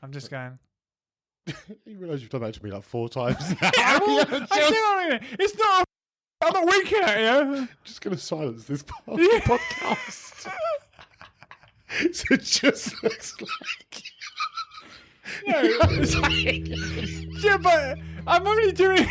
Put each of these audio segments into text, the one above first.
I'm just going. You realise you've done that to me like 4 times. It's not. I'm not winking at you. Just going to silence this podcast. So it just looks like. No, yeah, but I'm only doing.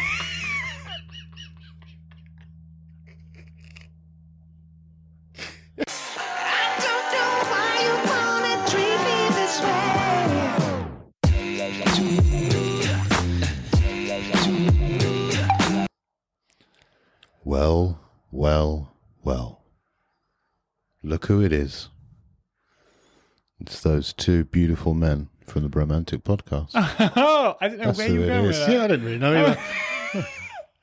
Well. Look who it is. It's those 2 beautiful men from the Bromantic podcast. Oh, I didn't know where you were going with that. Yeah, I didn't really know either.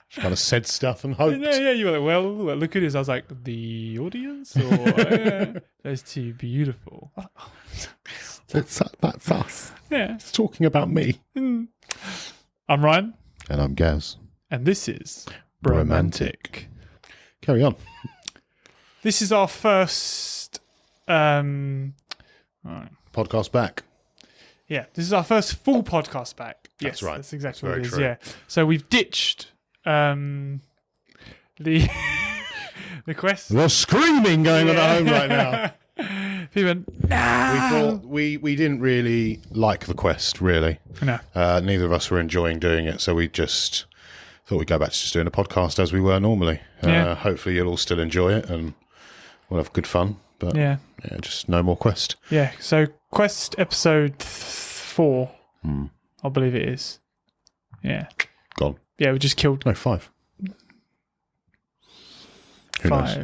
Just kind of said stuff and hoped. Yeah, you were like, well, look at this. I was like, the audience? Or those 2 beautiful. That's us. Yeah. It's talking about me. I'm Ryan. And I'm Gaz. And this is Bromantic. Carry on. This is our first... Podcast back. Yeah, this is our first full podcast back. That's yes, right. That's exactly That's what it is. very Yeah. So we've ditched the the quest. There's screaming going on at home right now. People went, no! We thought we didn't really like the quest, really. No. Neither of us were enjoying doing it, so we just thought we'd go back to just doing a podcast as we were normally. Hopefully you'll all still enjoy it and we'll have good fun. But yeah, just no more quest. Yeah, so quest episode 4, I believe it is. Yeah. Gone. Yeah, we just killed... No, 5. Who 5. knows?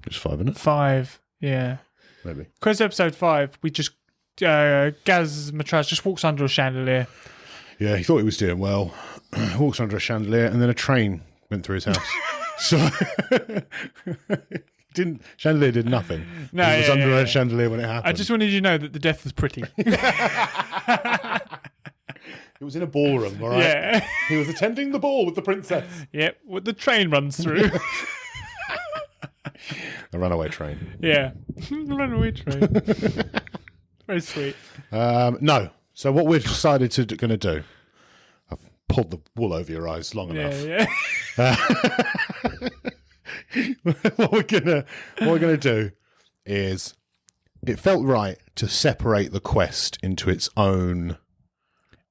It's 5, isn't it? 5, yeah. Maybe. Quest episode 5, we just... Gaz Matraz just walks under a chandelier. Yeah, he thought he was doing well. Walks under a chandelier and then a train went through his house. So... Chandelier did nothing. No, he was under a chandelier when it happened. I just wanted you to know that the death was pretty. It was in a ballroom, all right? Yeah. He was attending the ball with the princess. Yep, what the train runs through. A runaway train. Yeah. Runaway train. Very sweet. No. So what we've decided to going to do, I've pulled the wool over your eyes long enough. Yeah. What we're gonna do is, it felt right to separate the quest into its own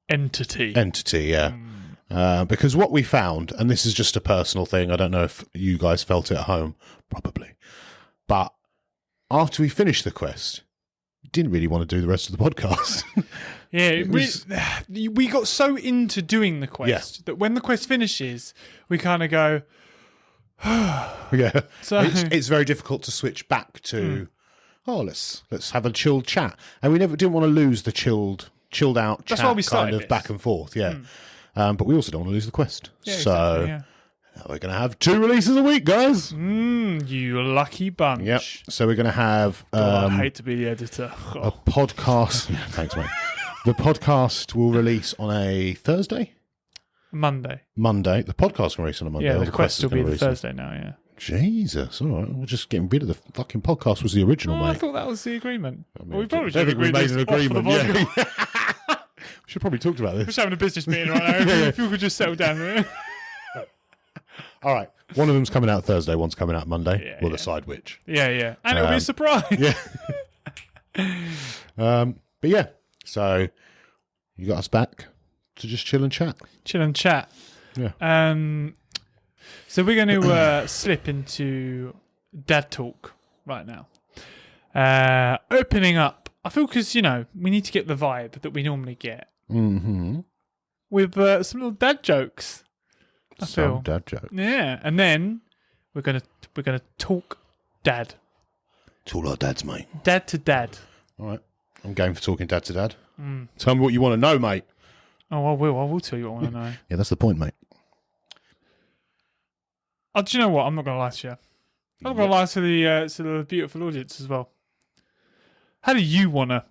entity. Because what we found, and this is just a personal thing, I don't know if you guys felt it at home, probably, but after we finished the quest, we didn't really want to do the rest of the podcast. Yeah, we got so into doing the quest that when the quest finishes, we kind of go... Yeah, so it's very difficult to switch back to. Let's have a chilled chat, and we didn't want to lose the chilled out That's chat why we kind of this. back and forth. Yeah, but we also don't want to lose the quest. Yeah, so exactly, we're going to have 2 releases a week, guys. You lucky bunch. Yep. So we're going to have. I hate to be the editor. A podcast. Yeah, thanks, mate. The podcast will release on a Thursday. Monday. The podcast will release on a Monday. Yeah, the quest will be the Thursday now, yeah. Jesus, all right. We're just getting rid of the fucking podcast was the original, mate. I thought that was the agreement. I mean, We probably I should think we made an agreement. Yeah. We We should probably talk about this. just having a business meeting right now. If you could just settle down there. All right. One of them's coming out Thursday, one's coming out Monday. We'll decide which. Yeah. And it'll be a surprise. Yeah. But yeah, so you got us back to just chill and chat. Yeah. Yeah. So we're going to slip into dad talk right now. Opening up, I feel, because, we need to get the vibe that we normally get. Mm-hmm. With some little dad jokes. Some dad jokes. Yeah, and then we're gonna talk dad. It's all our dads, mate. Dad to dad. All right. I'm game for talking dad to dad. Tell me what you want to know, mate. Oh, I will tell you what I want to know. Yeah, that's the point, mate. Oh, do you know what? I'm not going to lie to you. I'm not going to lie to the beautiful audience as well. How do you want to?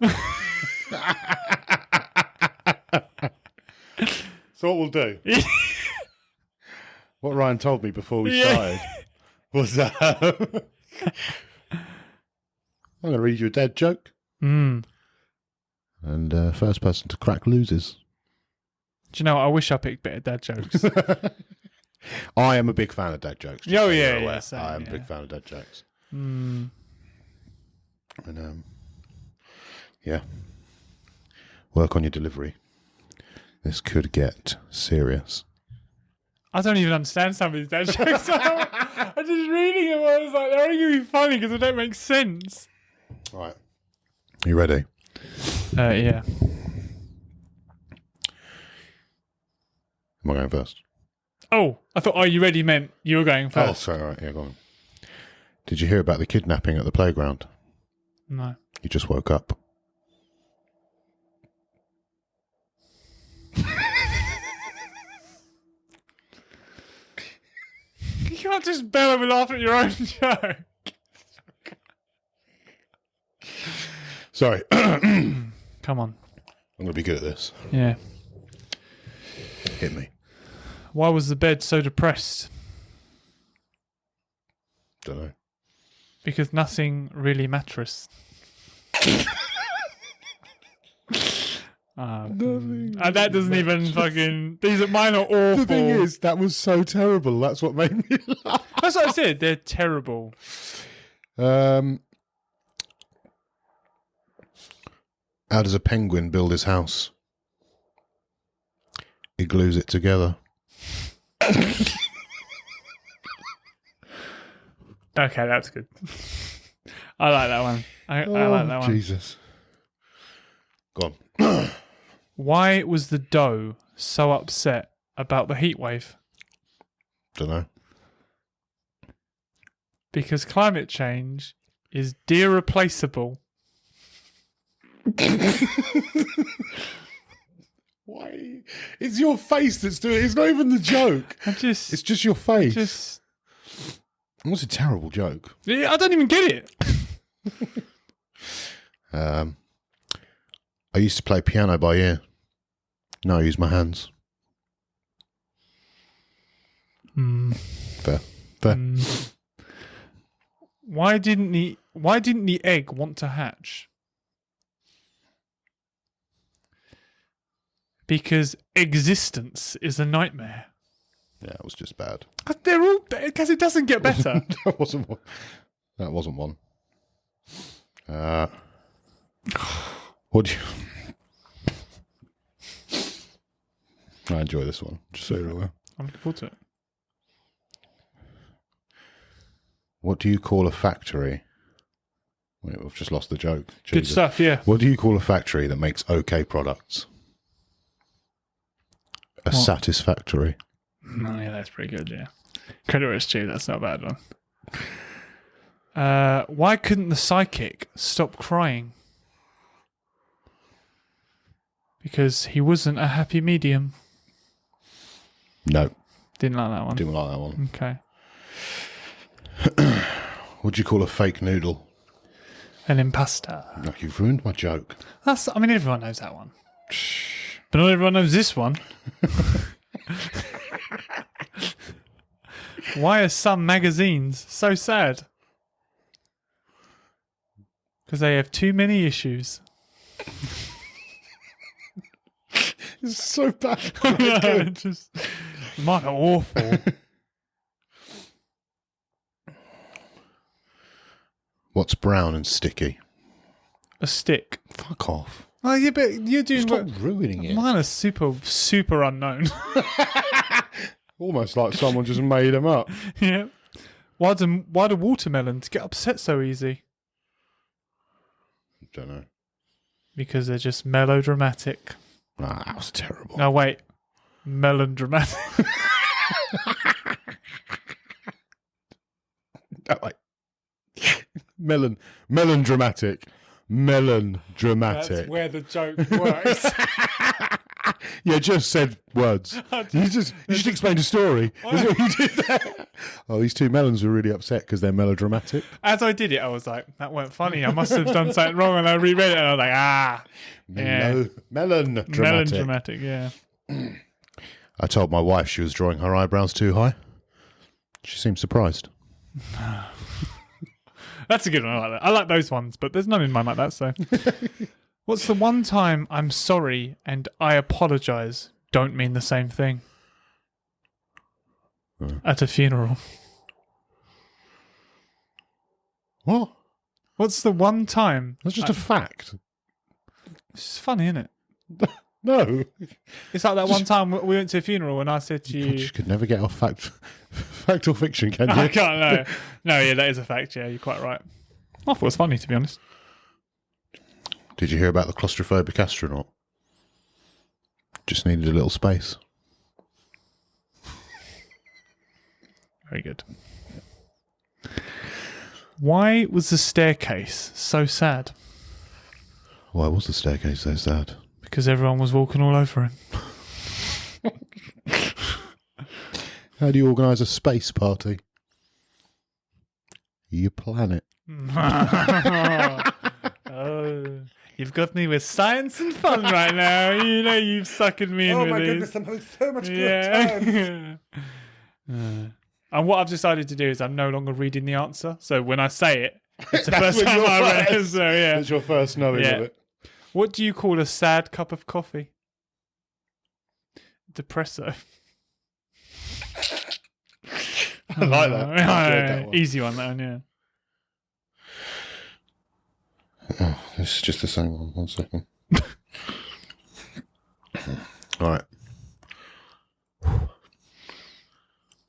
So what we'll do, what Ryan told me before we started was, I'm going to read you a dad joke. And And first person to crack loses. Do you know what? I wish I picked better dad jokes. I am a big fan of dad jokes. Oh, yeah, same, I am a big fan of dad jokes. Mm. And yeah, work on your delivery. This could get serious. I don't even understand some of these dad jokes. I'm just reading them. I was like, they're only going to be funny because they don't make sense. Right. You ready? Yeah. Am I going first? Oh, I thought, you ready meant you were going Oh, first. sorry. Right, yeah, go on. Did you hear about the kidnapping at the playground? No. You just woke up. You can't just bellow and laugh at your own joke. Sorry. I'm Come on. going to be good at this. Yeah. Hit me. Why was the bed so depressed? Don't know. Because nothing really matters. And that doesn't even fucking... Mine are awful. The thing is, that was so terrible. That's what made me laugh. That's what I said. They're terrible. How does a penguin build his house? He glues it together. Okay, that's good. I like that one. I like that one. Jesus. Go on. Why was the doe so upset about the heat wave? Don't know. Because climate change is irreplaceable. Why? It's your face that's doing it. It's not even the joke. It's just your face. It was a terrible joke. Yeah, I don't even get it. I used to play piano by ear. Now I use my hands. Fair. Why didn't the egg want to hatch? Because existence is a nightmare. Yeah, it was just bad. They're all because it doesn't get better. That wasn't one. That wasn't one. What do you... I enjoy this one, just so you're aware. I'm looking forward to it. What do you call a factory? Wait, we've just lost the joke. Good Jesus. stuff, yeah. What do you call a factory that makes okay products? A satisfactory. Oh, yeah, that's pretty good, yeah. Credit where it's due, that's not a bad one. Why couldn't the psychic stop crying? Because he wasn't a happy medium. No. Didn't like that one. Didn't like that one. Okay. What do you call a fake noodle? An imposter. No, you've ruined my joke. Everyone knows that one. But not everyone knows this one. Why are some magazines so sad? Because they have too many issues. It's so bad. Mine are awful. What's brown and sticky? A stick. Fuck off. Oh, yeah, but you're doing... Stop ruining it. Mine are super unknown. Almost like someone just made them up. Yeah. Why do watermelons get upset so easy? Don't know. Because they're just melodramatic. Ah, that was terrible. No, wait. Melodramatic. No, wait. Melon dramatic. That's where the joke works. Yeah, just said words. You should explain the story. That's what you did there. Oh, these two melons were really upset because they're melodramatic. As I did it, I was like, that weren't funny. I must have done something wrong. And I reread it and I was like, yeah. Melon dramatic. Melodramatic, yeah. I told my wife she was drawing her eyebrows too high. She seemed surprised. That's a good one. I like that. I like those ones, but there's none in mine like that, so. What's the one time I'm sorry and I apologise don't mean the same thing? At a funeral. What? What's the one time? That's just a fact. It's funny, isn't it? No. It's like that one time we went to a funeral and I said to you... You could never get off fact or fiction, can you? I can't know. No, yeah, that is a fact. Yeah, you're quite right. I thought it was funny, to be honest. Did you hear about the claustrophobic astronaut? Just needed a little space. Very good. Why was the staircase so sad? Why was the staircase so sad? Because everyone was walking all over him. How do you organise a space party? You plan it. Oh, you've got me with science and fun right now. You know you've suckered me in with these. I'm having so much Yeah. And what I've decided to do is I'm no longer reading the answer. So when I say it, it's the That's first when time you're I read it. first. So yeah. That's your first knowing Yeah. of it. What do you call a sad cup of coffee? Depresso. I like that. I enjoyed that one. Easy one, that one, yeah. Oh, this is just the same one. 1 second. All right.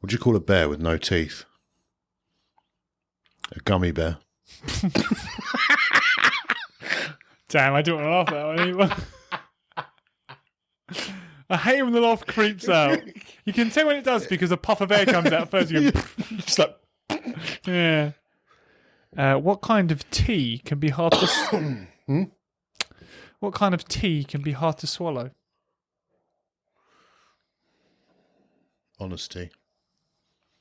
What do you call a bear with no teeth? A gummy bear. Damn, I don't want to laugh at that one either. I hate when the laugh creeps out. You can tell when it does because a puff of air comes out first. You go, Just like, yeah. What kind of tea can be hard to... What kind of tea can be hard to swallow? honesty.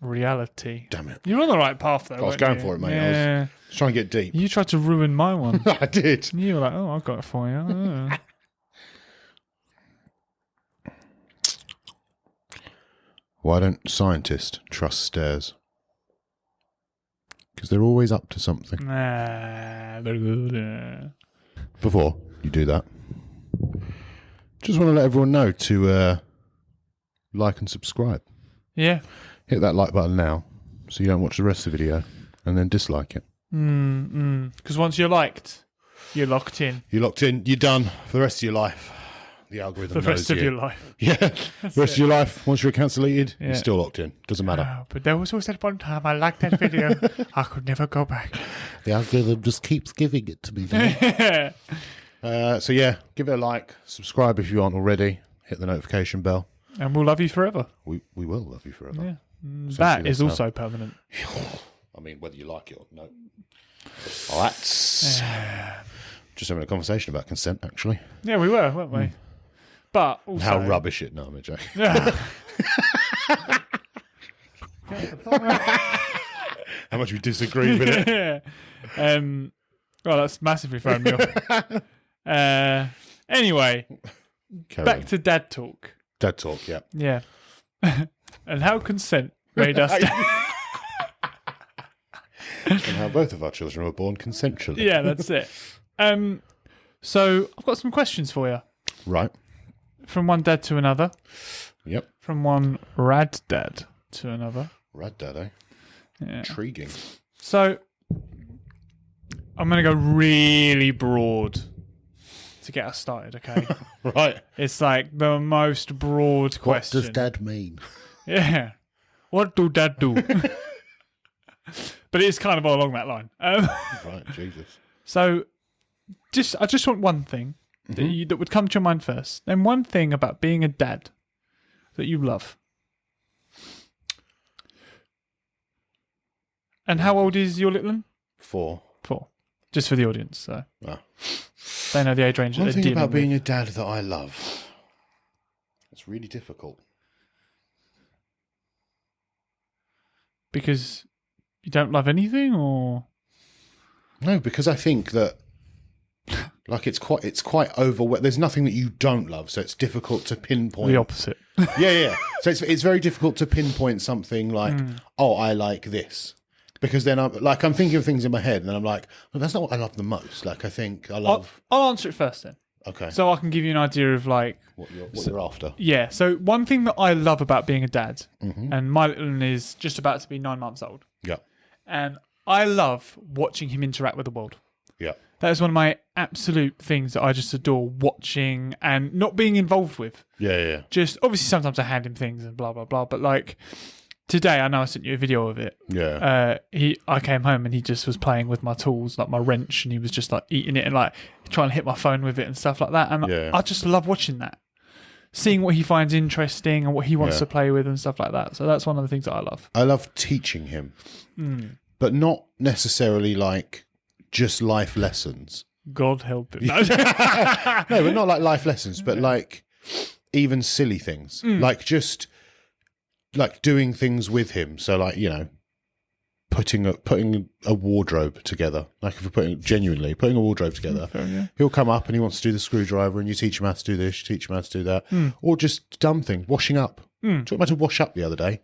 Reality. Damn it. You're on the right path, though. I was weren't going you? for it, mate. Yeah. I was trying to get deep. You tried to ruin my one. I did. You were like, oh, I've got it for you. Oh. Why don't scientists trust stairs? Because they're always up to something. Nah, they're good. Before you do that, just want to let everyone know to like and subscribe. Yeah. Hit that like button now so you don't watch the rest of the video and then dislike it. Because once you're liked, you're locked in. You're locked in. You're done for the rest of your life. The algorithm The knows rest of you. your life. Yeah. The rest of your life, once you're cancelled, Yeah. you're still locked in. Doesn't matter. Oh, but there was always that one time I liked that video. I could never go back. The algorithm just keeps giving it to me. So yeah, give it a like. Subscribe if you aren't already. Hit the notification bell. And we'll love you forever. We will love you forever. Yeah. Essentially, That is that's also permanent. I mean, whether you like it or no. Oh, that's just having a conversation about consent, actually. Yeah, we were, weren't we? But also... How rubbish it. No, I'm joking. Yeah. How much we disagree with it. Yeah. Well, that's massively thrown me off. Anyway, Carry back on. to dad talk. Dad talk, yeah. Yeah. And how consent made us... And how both of our children were born consensually. Yeah, that's it. So I've got some questions for you. Right. From one dad to another. Yep. From one rad dad to another. Rad dad, eh? Yeah. Intriguing. So I'm going to go really broad to get us started, okay? Right. It's like the most broad question. What does dad mean? Yeah. What do dad do? But it's kind of along that line. Right, Jesus. So I just want one thing that would come to your mind first. Then one thing about being a dad that you love. And how old is your little one? 4. 4. Just for the audience, so Ah. they know the age range that One they're thing dealing about with. being a dad that I love. It's really difficult. Because you don't love anything, or No, because I think that like it's quite overwhelming. There's nothing that you don't love, so it's difficult to pinpoint. the opposite? Yeah. So it's very difficult to pinpoint something like, oh, I like this. Because then I'm thinking of things in my head, and then I'm like, well, that's not what I love the most. Like, I think I love. I'll answer it first then. Okay. So I can give you an idea of like What you're after. Yeah. So one thing that I love about being a dad, Mm-hmm. and my little one is just about to be 9 months old, Yeah. and I love watching him interact with the world. Yeah. That is one of my absolute things that I just adore watching and not being involved with. Yeah. Just obviously sometimes I hand him things and blah blah blah, but like today I know I sent you a video of it. Yeah. I came home and he just was playing with my tools, like my wrench, and he was just like eating it and like trying to hit my phone with it and stuff like that. And I just love watching that, seeing what he finds interesting and what he wants to play with and stuff like that. So that's one of the things that I love. I love teaching him, but not necessarily like just life lessons. God help him. No, but not like life lessons, but like even silly things, like just like doing things with him. So like, you know, putting a wardrobe together. Like if we're putting a wardrobe together, he'll come up and he wants to do the screwdriver, and you teach him how to do this, you teach him how to do that, or just dumb thing, washing up. Talking about to wash up the other day.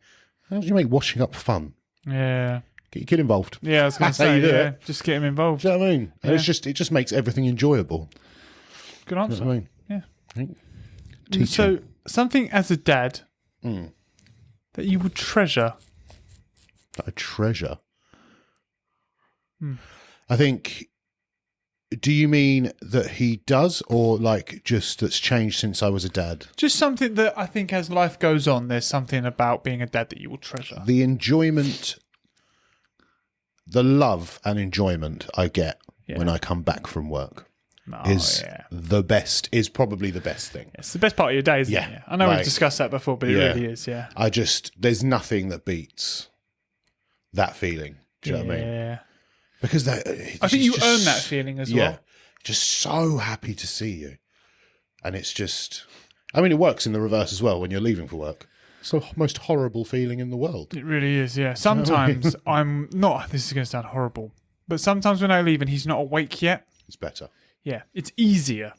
How do you make washing up fun? Yeah. Get your kid involved. Yeah, I was going to That's how say, you do it. just get him involved. Do you know what I mean? And it just makes everything enjoyable. Good answer. You know what I mean? Yeah. Teaching. So something as a dad that you would treasure. A treasure. I think. Do you mean that he does, or like just that's changed since I was a dad? Just something that I think as life goes on, there's something about being a dad that you will treasure. The enjoyment, the love and enjoyment I get when I come back from work is probably the best thing. It's the best part of your day, isn't it? I know we've discussed that before, but it really is, there's nothing that beats that feeling. Do you know what I mean? Because I think you earn that feeling as well. Just so happy to see you. And it's just, I mean, it works in the reverse as well when you're leaving for work. It's the most horrible feeling in the world. It really is, yeah. Sometimes I'm not, this is going to sound horrible, but sometimes when I leave and he's not awake yet. It's better. Yeah, it's easier.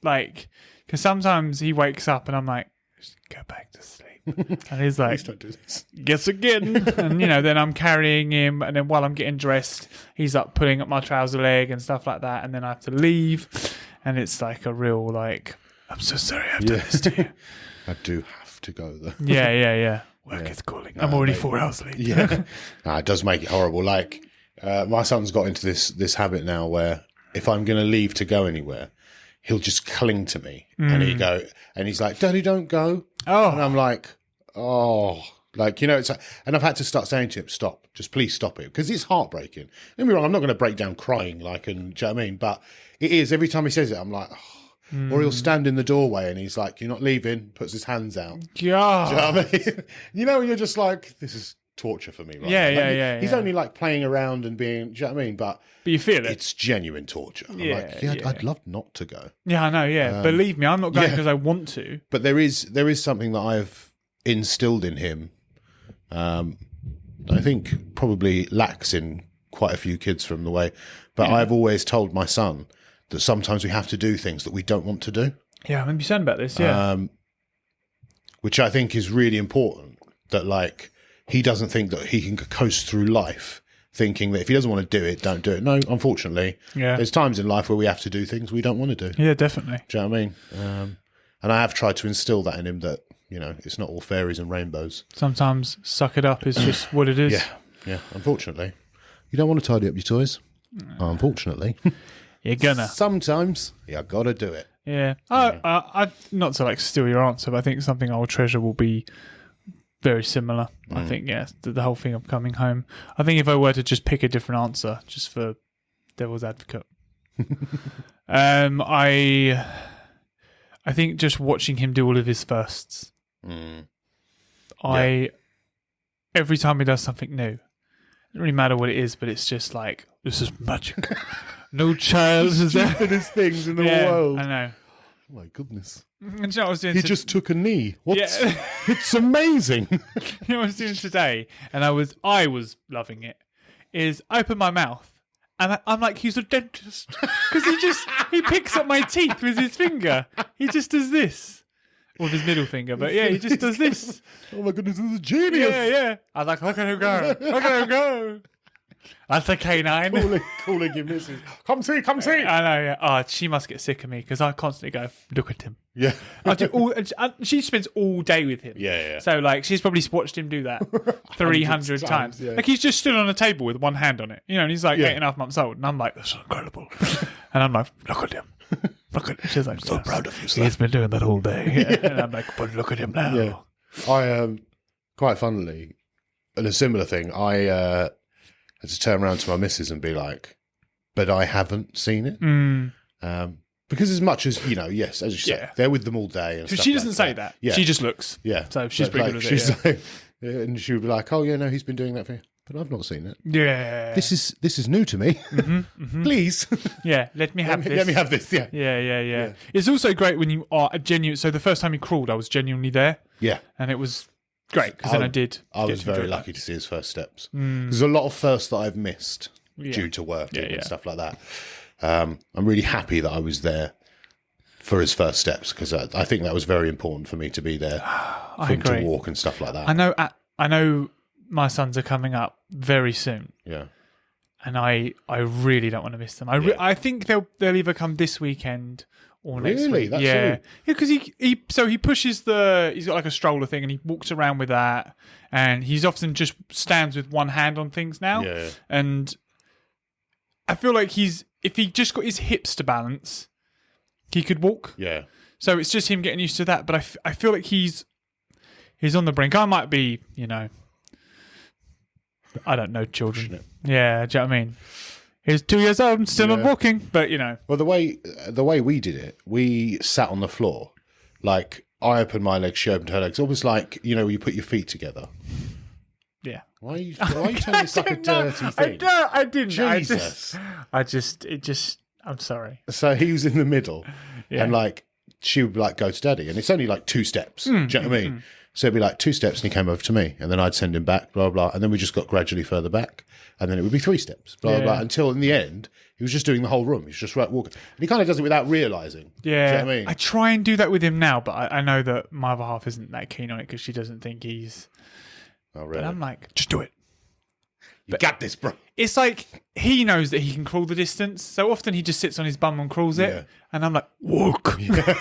Like, because sometimes he wakes up and I'm like, just go back to sleep. And he's like, please don't do this. Guess again. And, you know, then I'm carrying him. And then while I'm getting dressed, he's up putting up my trouser leg and stuff like that. And then I have to leave. And it's like a real, like, I'm so sorry I have to do this to you. I do have to go though. Yeah. Work is calling. I'm already 4 hours late. Yeah. It does make it horrible. Like, my son's got into this habit now where if I'm going to leave to go anywhere, he'll just cling to me and he's like, Daddy, don't go. Oh. And I'm like, like, you know, it's like, and I've had to start saying to him, stop, just please stop it. Because it's heartbreaking. Don't get me wrong, I'm not going to break down crying, like, and do you know what I mean? But it is, every time he says it, I'm like, or he'll stand in the doorway and he's like, you're not leaving, puts his hands out. God. Do you know what I mean? You know, you're just like, this is torture for me, right? Yeah, He's only like playing around and being, do you know what I mean? But you feel it. It's genuine torture. I'm like, I'd love not to go. Yeah, I know, believe me, I'm not going because I want to. But there is something that I've instilled in him, I think probably lacks in quite a few kids from the way, but I've always told my son that sometimes we have to do things that we don't want to do. Yeah, I remember you saying about this, which I think is really important, that like he doesn't think that he can coast through life thinking that if he doesn't want to do it, don't do it. No, unfortunately, there's times in life where we have to do things we don't want to do. Yeah, definitely. Do you know what I mean? And I have tried to instill that in him, that, you know, it's not all fairies and rainbows. Sometimes suck it up is just what it is. Yeah, unfortunately. You don't want to tidy up your toys? Unfortunately. You're gonna. Sometimes you got to do it. Yeah. I not to like steal your answer, but I think something I will treasure will be very similar. I think, the whole thing of coming home. I think if I were to just pick a different answer, just for devil's advocate, I think just watching him do all of his firsts. Every time he does something new, it doesn't really matter what it is, but it's just like, this is magic. No child is there. Stupidest things in the world. I know. Oh my goodness. And you know what I was doing? He just took a knee. It's amazing. You know what I was doing today? And I was loving it. Is I open my mouth and I'm like, he's a dentist. Because he picks up my teeth with his finger. He just does this. With his middle finger. But yeah, he just does this. Oh my goodness, this is a genius. Yeah. I was like, look at him go. Look at him go. That's a canine. calling your missus. Come see. I know, yeah. Oh, she must get sick of me because I constantly go, look at him. Yeah. I do all. She spends all day with him. Yeah. So like, she's probably watched him do that 300 times. yeah. Like he's just stood on a table with one hand on it, and he's like 8.5 months old, and I'm like, that's incredible. And I'm like, look at him. Look at him. She's like, So proud of you, sir. He's been doing that all day. And I'm like, but look at him now. Yeah. I quite funnily, and a similar thing, I had to turn around to my missus and be like, but I haven't seen it. Because as much as, yes, as you say, they're with them all day. And So stuff she doesn't like say that. that. She just looks. Yeah. So she's But, pretty like, good at it. and she would be like, oh, yeah, no, he's been doing that for you. But I've not seen it. Yeah. This is new to me. Please. Yeah, let me have this. Let me have this, yeah. Yeah. It's also great when you are a genuine... So the first time he crawled, I was genuinely there. Yeah. And it was great, because then I did... I was very lucky to see his first steps. There's a lot of firsts that I've missed due to working and stuff like that. I'm really happy that I was there for his first steps, because I think that was very important for me to be there, for him to walk and stuff like that. I know my sons are coming up very soon. Yeah. And I really don't want to miss them. I think they'll either come this weekend or next Really? week. That's yeah, because he pushes he's got like a stroller thing, and he walks around with that, and he's often just stands with one hand on things now. Yeah. And I feel like if he just got his hips to balance, he could walk. Yeah. So it's just him getting used to that. But I feel like he's on the brink. I might be, I don't know, children. Yeah, do you know what I mean? He's 2 years old and still not walking, but Well, the way we did it, we sat on the floor. Like, I opened my legs, she opened her legs. Almost like, where you put your feet together. Yeah. Why are you telling this like a dirty thing? I didn't. Jesus. I'm sorry. So he was in the middle, and like, she would like go to daddy, and it's only like 2 steps. Do you know what I mean? So it'd be like 2 steps, and he came over to me, and then I'd send him back, blah, blah, and then we just got gradually further back, and then it would be 3 steps, blah, blah, until in the end, he was just doing the whole room. He was just walking. And he kind of does it without realising. Yeah. Do you know what I mean? I try and do that with him now, but I know that my other half isn't that keen on it because she doesn't think he's... Oh, really? But I'm like, just do it. You got this, bro. It's like he knows that he can crawl the distance, so often he just sits on his bum and crawls it, and I'm like, walk. Yeah.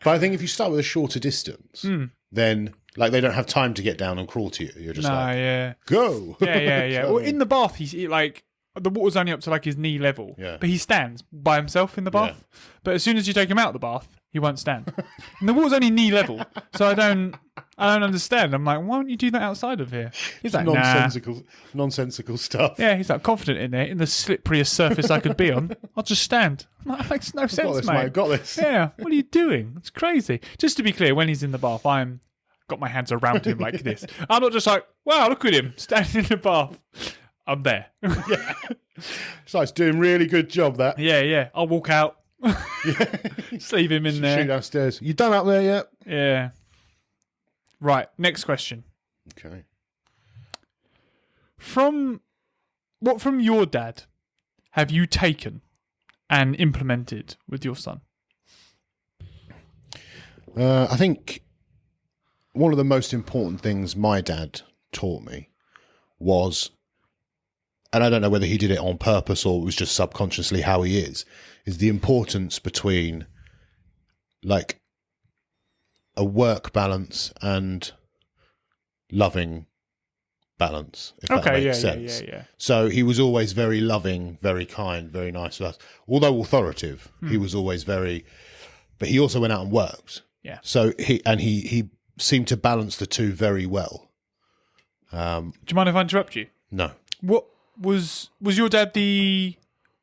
But I think if you start with a shorter distance, then like they don't have time to get down and crawl to you. You're just go. Yeah. Well, in the bath, he's like, the water's only up to like his knee level, but he stands by himself in the bath. Yeah. But as soon as you take him out of the bath, he won't stand. And the water's only knee level, so I don't understand. I'm like, why don't you do that outside of here? He's like, nonsensical stuff. Yeah, he's like confident in there, in the slipperiest surface I could be on. I'll just stand. I'm like, that makes no sense, mate. Got this. Yeah, what are you doing? It's crazy. Just to be clear, when he's in the bath, I'm got my hands around him like this. I'm not just like, wow, look at him standing in the bath. I'm there. Yeah. So it's doing really good job, that. Yeah. I'll walk out. Just leave him in there. Shoot downstairs. You done up there yet? Yeah. Right, next question. Okay. From your dad have you taken and implemented with your son? I think one of the most important things my dad taught me was, and I don't know whether he did it on purpose or it was just subconsciously how he is the importance between like a work balance and loving balance, if that makes sense. Yeah. So he was always very loving, very kind, very nice with us. Although authoritative, he was always but he also went out and worked. Yeah. So he seemed to balance the two very well. Do you mind if I interrupt you? No. What was your dad the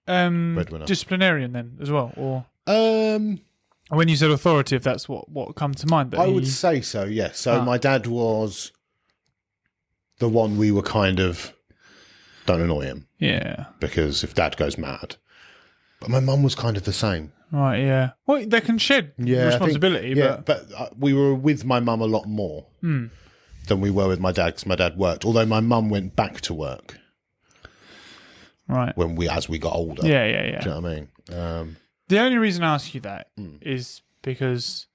breadwinner, disciplinarian then as well, or when you said authoritative, that's what come to mind? I would say so. Yes. So my dad was the one we were kind of don't annoy him. Yeah. Because if dad goes mad, but my mum was kind of the same. Right. Yeah. Well, they can shed responsibility, but we were with my mum a lot more than we were with my dad because my dad worked. Although my mum went back to work. Right. As we got older. Yeah. Do you know what I mean? The only reason I ask you that is because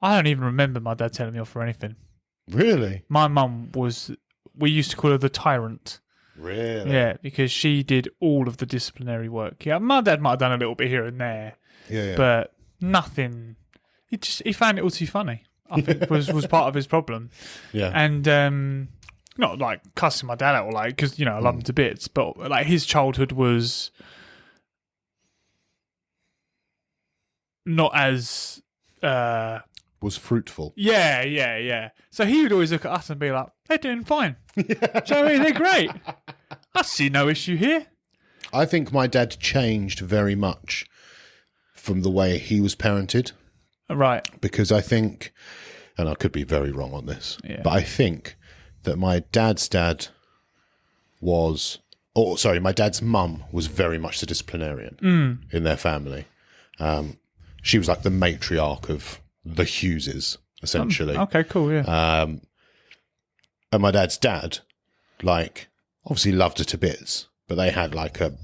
I don't even remember my dad telling me off for anything. Really? My mum we used to call her the tyrant. Really? Yeah, because she did all of the disciplinary work. Yeah, my dad might have done a little bit here and there, Yeah. but nothing. He found it all too funny. I think was part of his problem. Yeah. And not like cussing my dad out or like, because I love him to bits, but like his childhood was not as was fruitful. yeah. So he would always look at us and be like, "They're doing fine. Do you know what I mean? They're great. I see no issue here." I think my dad changed very much from the way he was parented. Right. Because I think, and I could be very wrong on this, but I think that my dad's mum was very much the disciplinarian in their family. She was like the matriarch of the Hugheses, essentially. Okay, cool, yeah. And my dad's dad, like, obviously loved her to bits, but they had like a,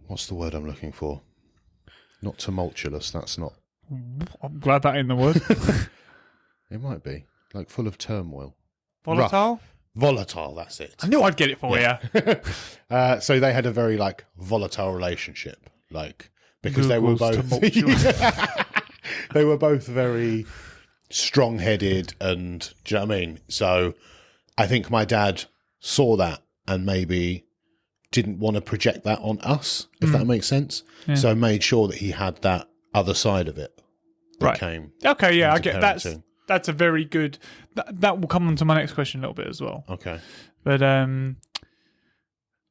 what's the word I'm looking for? Not tumultuous, that's not. I'm glad that ain't the word. It might be, like full of turmoil. Volatile? Rough. Volatile, that's it. I knew I'd get it for you. So they had a very like volatile relationship, like because they were both they were both very strong-headed, and do you know what I mean? So I think my dad saw that and maybe didn't want to project that on us, if that makes sense. Yeah. So made sure that he had that other side of it that right. came. Okay, yeah, I get parenting. That's a very good. That will come on to my next question a little bit as well. Okay, but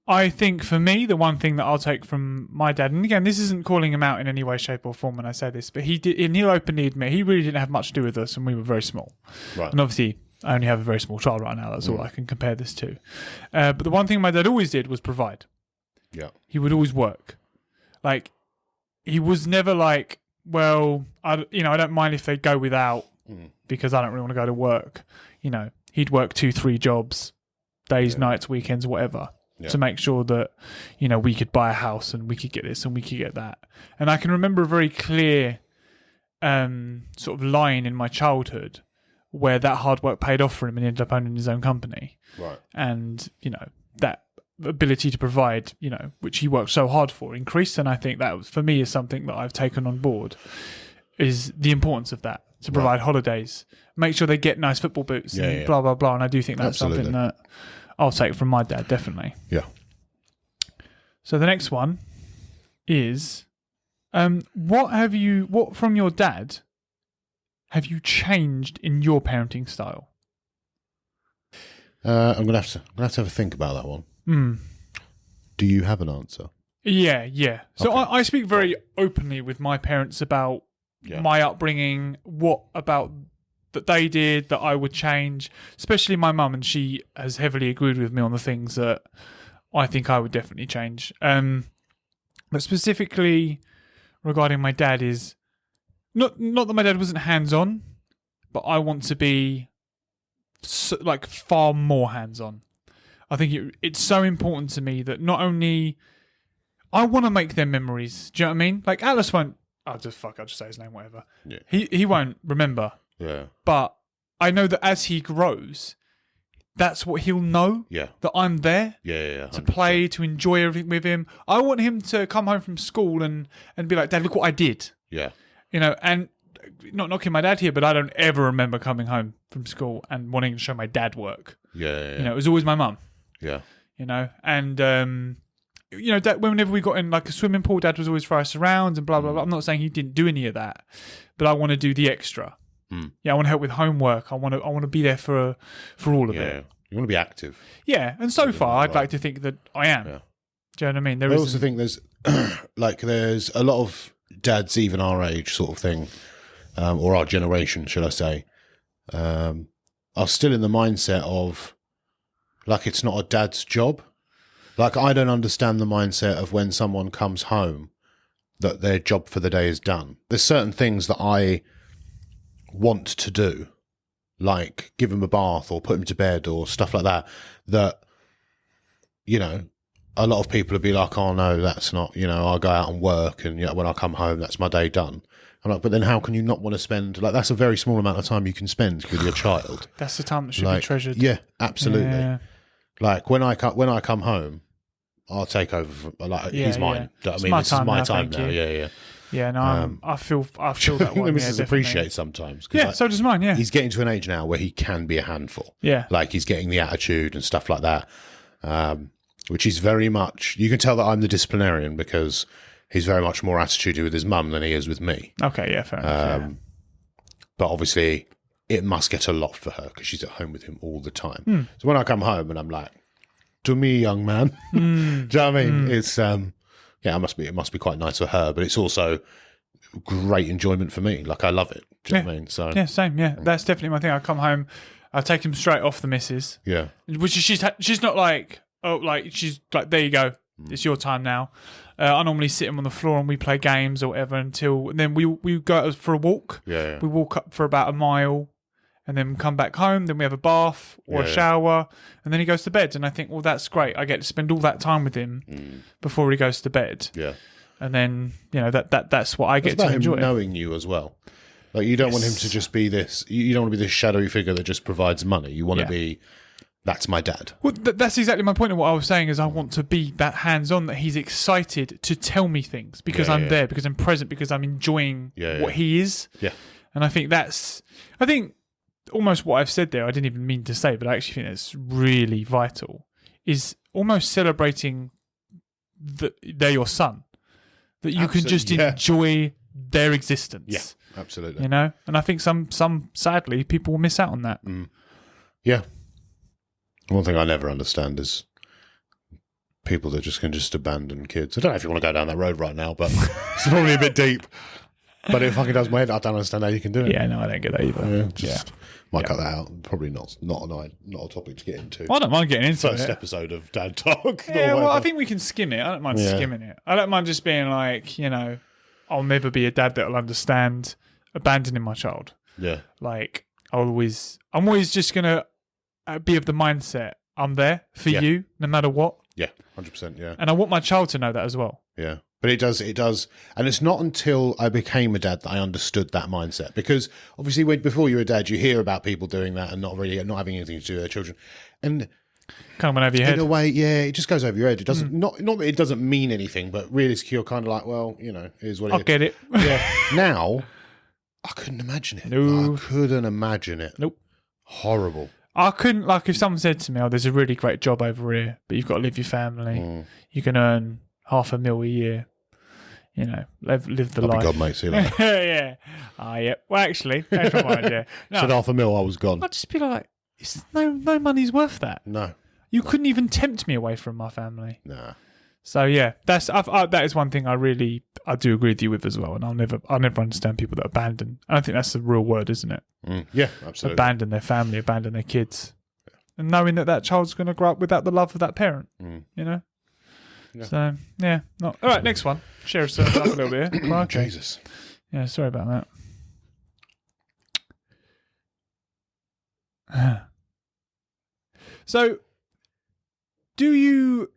I think for me, the one thing that I'll take from my dad, and again, this isn't calling him out in any way, shape, or form when I say this, but he did, and he'll openly admit he really didn't have much to do with us, and we were very small. Right. And obviously, I only have a very small child right now. That's all I can compare this to. But the one thing my dad always did was provide. Yeah. He would always work. Like, he was never like, well, I don't mind if they go without because I don't really want to go to work. He'd work 2-3 jobs, days, nights, weekends, whatever, to make sure that, we could buy a house and we could get this and we could get that. And I can remember a very clear sort of line in my childhood where that hard work paid off for him and he ended up owning his own company. Right. And, that ability to provide, which he worked so hard for, increased. And I think that, for me, is something that I've taken on board, is the importance of that, to provide holidays, make sure they get nice football boots and blah, blah, blah. And I do think that's something that I'll take from my dad, definitely. Yeah. So the next one is, what from your dad have you changed in your parenting style? I'm gonna have to have a think about that one. Do you have an answer? Yeah. So Okay. I speak very openly with my parents about my upbringing, what about that they did that I would change, especially my mum, and she has heavily agreed with me on the things that I think I would definitely change. But specifically regarding my dad is not that my dad wasn't hands-on, but I want to be far more hands-on. I think it's so important to me that not only I want to make their memories. Do you know what I mean? Like Atlas won't. I'll just say his name, whatever. Yeah. He won't remember. Yeah. But I know that as he grows, that's what he'll know. Yeah. That I'm there. Yeah. 100%. To play, to enjoy everything with him. I want him to come home from school and be like, "Dad, look what I did." Yeah. And not knocking my dad here, but I don't ever remember coming home from school and wanting to show my dad work. Yeah. It was always my mum. Yeah. And Dad, whenever we got in like a swimming pool, Dad was always throwing us around and blah blah blah. I'm not saying he didn't do any of that, but I want to do the extra. Yeah, I want to help with homework. I want to be there for all of it. You want to be active. Yeah, and so far, I'd like to think that I am. Yeah. Do you know what I mean? I also think there's there's a lot of dads, even our age, sort of thing, or our generation, should I say, are still in the mindset of like it's not a dad's job. Like, I don't understand the mindset of when someone comes home that their job for the day is done. There's certain things that I want to do, like give him a bath or put him to bed or stuff like that, that, a lot of people would be like, oh, no, that's not, I'll go out and work and when I come home, that's my day done. I'm like, but then how can you not want to spend, like, that's a very small amount of time you can spend with your child. That's the time that should be treasured. Yeah, absolutely. Yeah. Like when I come home, I'll take over. He's mine. Yeah. I mean, this is my time now. Yeah. Yeah, no, I feel that one. The missus appreciates sometimes. Yeah, so does mine. Yeah, he's getting to an age now where he can be a handful. Yeah, like he's getting the attitude and stuff like that, which is very much. You can tell that I'm the disciplinarian because he's very much more attitudey with his mum than he is with me. Okay, yeah, fair enough. But obviously, it must get a lot for her because she's at home with him all the time. So when I come home and I'm like, "To me, young man," do you know what I mean? It's it must be quite nice for her, but it's also great enjoyment for me. Like I love it. Do you know what I mean? So yeah, same. Yeah, that's definitely my thing. I come home, I take him straight off the missus. Yeah, which is she's not like she's like, there you go, it's your time now. I normally sit him on the floor and we play games or whatever and then we go out for a walk. Yeah. We walk up for about a mile. And then come back home, then we have a bath or a shower, and then he goes to bed. And I think, well, that's great. I get to spend all that time with him before he goes to bed. Yeah. And then, that's what I get to enjoy. Him knowing you as well. Like, you don't want him to just be this, you don't want to be this shadowy figure that just provides money. You want to be, that's my dad. Well, that's exactly my point of what I was saying is I want to be that hands-on, that he's excited to tell me things because I'm there, because I'm present, because I'm enjoying what he is. Yeah. And I think almost what I've said there, I didn't even mean to say, but I actually think that's really vital, is almost celebrating that they're your son, that you can just enjoy their existence. Yeah, absolutely. And I think some sadly, people will miss out on that. Yeah. One thing I never understand is people that can just abandon kids. I don't know if you want to go down that road right now, but it's probably a bit deep. But it fucking does my head. I don't understand how you can do it. Yeah, no, I don't get that either. Might cut that out. Probably not a topic to get into. I don't mind getting into it. First episode of Dad Talk. Yeah, well, I think we can skim it. I don't mind skimming it. I don't mind just being like, I'll never be a dad that'll understand abandoning my child. Yeah. Like, I'm always just going to be of the mindset, I'm there for you, no matter what. Yeah, 100%, yeah. And I want my child to know that as well. Yeah. But it does. And it's not until I became a dad that I understood that mindset. Because obviously before you're a dad, you hear about people doing that and not having anything to do with their children. And kind of went over your head. In a way, it just goes over your head. It doesn't, not that it doesn't mean anything, but really you're kind of like, well, here's what it is. I get it. Yeah. Now, I couldn't imagine it. No. I couldn't imagine it. Nope. Horrible. I couldn't, if someone said to me, there's a really great job over here, but you've got to live your family. You can earn $500,000 a year. Live the life. God, mate, see you later. Yeah. Yeah. Well, actually, change my mind, yeah. No, said $500,000, I was gone. I'd just be like, it's no money's worth that. No. You couldn't even tempt me away from my family. Nah. So yeah, that is one thing I do agree with you with as well, and I'll never understand people that abandon. And I think that's the real word, isn't it? Yeah, absolutely. Abandon their family, abandon their kids, and knowing that child's going to grow up without the love of that parent. Yeah. So yeah, all right. Next one. Share us up a little bit here. Well, okay. Jesus. Yeah, sorry about that. So, do you?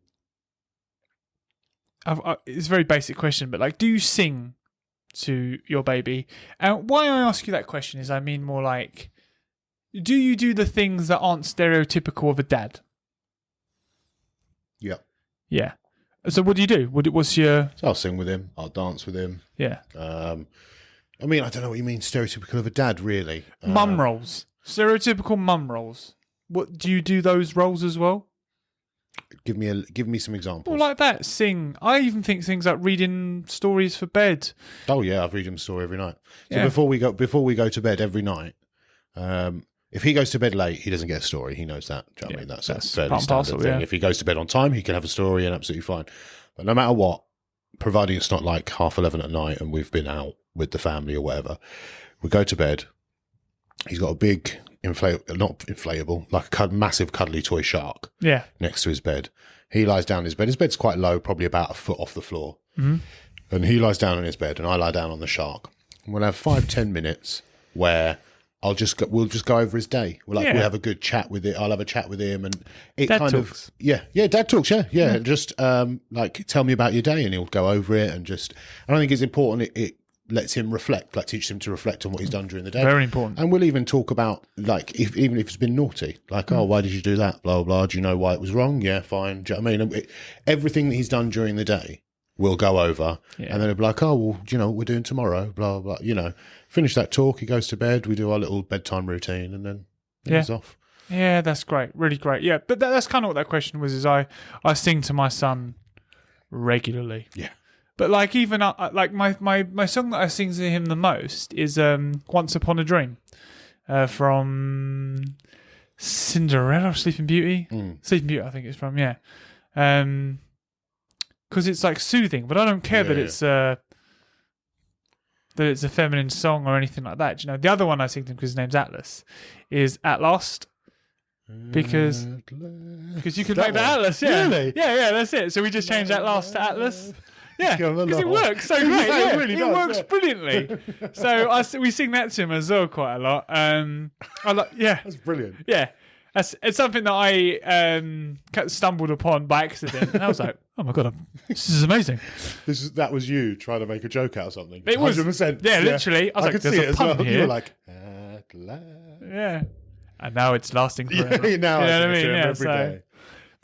It's a very basic question, but do you sing to your baby? And why I ask you that question is, I mean more like, do you do the things that aren't stereotypical of a dad? Yeah. Yeah. So what do you do? What's your... So I'll sing with him. I'll dance with him. Yeah. I mean, I don't know what you mean stereotypical of a dad, really. Mum roles. Stereotypical mum roles. What do you do those roles as well? Give me some examples. Well, like that. Sing. I even think things like reading stories for bed. Oh yeah, I've read him a story every night. So before we go to bed every night, if he goes to bed late, he doesn't get a story. He knows that. Do you know what I mean? That's a fairly standard thing. If he goes to bed on time, he can have a story and absolutely fine. But no matter what, providing it's not like 11:30 at night and we've been out with the family or whatever, we go to bed. He's got a big not inflatable, like a massive cuddly toy shark. Yeah. Next to his bed. He lies down in his bed. His bed's quite low, probably about a foot off the floor. Mm-hmm. And he lies down in his bed and I lie down on the shark. And we'll have 5-10 minutes where we'll just go over his day. We'll have a good chat with it. I'll have a chat with him and it dad kind talks. of dad talks, yeah. Just tell me about your day and he'll go over it and I think it's important it lets him reflect, like teaches him to reflect on what he's done during the day. Very important. And we'll even talk about, like, even if it's been naughty, like, oh, why did you do that? Blah, blah, blah. Do you know why it was wrong? Yeah, fine. Do you know what I mean? Everything that he's done during the day, we'll go over. Yeah. And then it'll be like, oh, well, do you know what we're doing tomorrow? Blah, blah, blah. You know, finish that talk. He goes to bed. We do our little bedtime routine and then he's off. Yeah, that's great. Really great. Yeah, but that's kind of what that question was, is I sing to my son regularly. Yeah. But like even like my song that I sing to him the most is "Once Upon a Dream" from Cinderella or Sleeping Beauty. Sleeping Beauty, I think it's from. Yeah, because it's like soothing, but I don't care that it's a feminine song or anything like that. You know, the other one I sing to him, because his name's Atlas, is "At Last." Because you could make that Atlas, yeah. Really? Yeah, that's it. So we just changed "At Last" to Atlas. Yeah, because it works so great. It really does, works brilliantly. So we sing that to him as well quite a lot. That's brilliant. Yeah, it's something that I stumbled upon by accident, and I was like, "Oh my god, this is amazing." That was you trying to make a joke out of something. It was 100%. Yeah, literally. I was like, could "There's see a it pun as well. here." You were like, "At last." Yeah, and now it's lasting forever. Yeah, now you know I what I mean? Yeah, every day.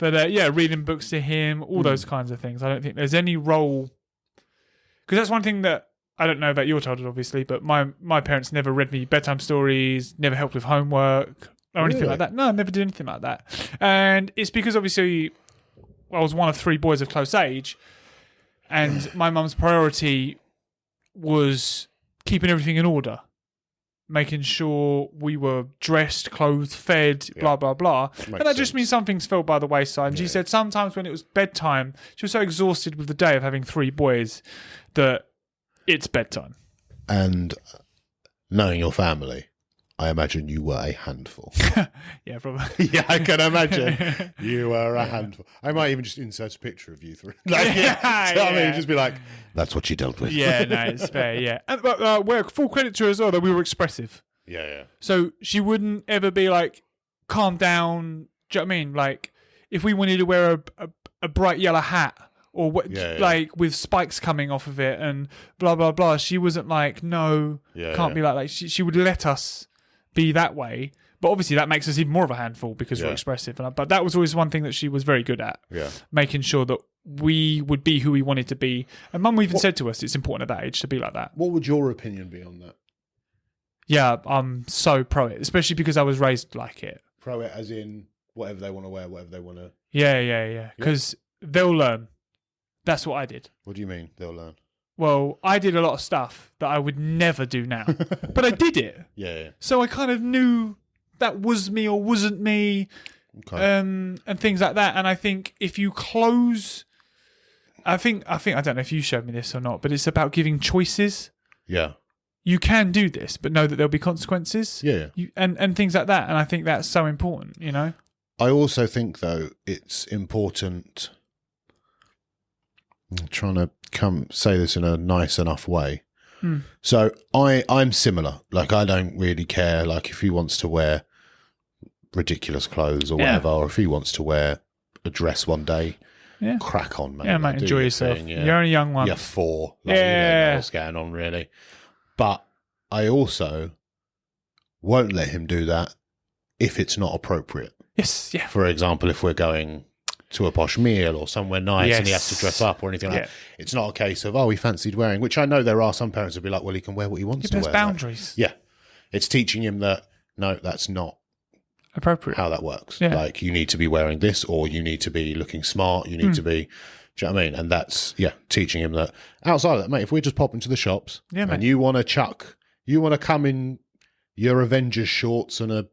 But reading books to him, all those kinds of things. I don't think there's any role, because that's one thing that I don't know about your childhood, obviously. But my parents never read me bedtime stories, never helped with homework or anything like that. No, never did anything like that. And it's because obviously I was one of three boys of close age, and my mum's priority was keeping everything in order, making sure we were dressed, clothed, fed, blah, blah, blah. And that just means some things fell by the wayside. And she said sometimes when it was bedtime, she was so exhausted with the day of having three boys that it's bedtime. And knowing your family, I imagine you were a handful. Yeah, probably. Yeah, I can imagine you were a handful. I might even just insert a picture of you three. I mean, just be like, that's what you dealt with. Yeah, no, it's fair, yeah. And, but we're full credit to her as well that we were expressive. Yeah. So she wouldn't ever be like, calm down. Do you know what I mean? Like, if we wanted to wear a bright yellow hat or like with spikes coming off of it and blah, blah, blah, she wasn't like, no, can't be like that. She would let us be that way, but obviously that makes us even more of a handful because we're expressive. But that was always one thing that she was very good at, making sure that we would be who we wanted to be. And Mum even said to us, it's important at that age to be like that. What would your opinion be on that? Yeah, I'm so pro it, especially because I was raised like it. Pro it as in whatever they want to wear, whatever they want to... Yeah. Because they'll learn. That's what I did. What do you mean, they'll learn? Well, I did a lot of stuff that I would never do now, but I did it. Yeah. So I kind of knew that was me or wasn't me, and things like that. And I think if you close, I think I don't know if you showed me this or not, but it's about giving choices. Yeah. You can do this, but know that there'll be consequences. Yeah. And things like that. And I think that's so important, you know? I also think, though, it's important... I'm trying to say this in a nice enough way. So I'm similar. Like, I don't really care. Like, if he wants to wear ridiculous clothes or whatever, or if he wants to wear a dress one day, crack on, mate. Yeah, mate, enjoy yourself. You're only a young one. You're 4. Like, you don't know what's going on, really. But I also won't let him do that if it's not appropriate. Yes, yeah. For example, if we're going to a posh meal or somewhere nice and he has to dress up or anything like that. It's not a case of, he fancied wearing, which I know there are some parents who'd be like, well, he can wear what he wants to wear. There's boundaries. Yeah. It's teaching him that, no, that's not appropriate. How that works. Yeah. Like, you need to be wearing this, or you need to be looking smart, you need to be, do you know what I mean? And that's, teaching him that. Outside of that, mate, if we just pop into the shops and you want to come in your Avengers shorts and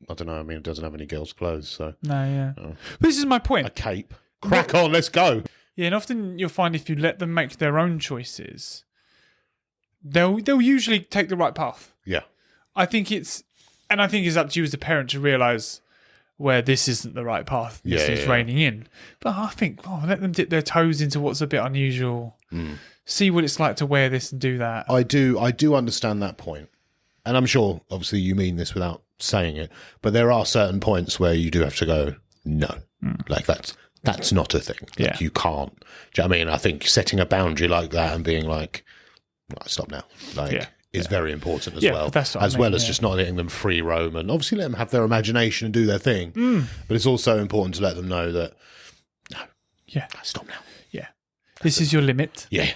I don't know. I mean, it doesn't have any girls' clothes, so... No, yeah. But this is my point. A cape. Crack on, let's go. Yeah, and often you'll find if you let them make their own choices, they'll usually take the right path. Yeah. I think it's up to you as a parent to realise where this isn't the right path. This is reining in. But I think, let them dip their toes into what's a bit unusual. See what it's like to wear this and do that. I do understand that point. And I'm sure, obviously, you mean this without saying it, but there are certain points where you do have to go, no, like that's not a thing. Like, you can't. Do you know what I mean? I think setting a boundary like that and being like, right, stop now. Like, Yeah. is very important as Yeah, well. that's what I as mean, well as yeah. just not letting them free roam and obviously let them have their imagination and do their thing. But it's also important to let them know that, no, Yeah. stop now. Yeah. This is your limit. Yeah,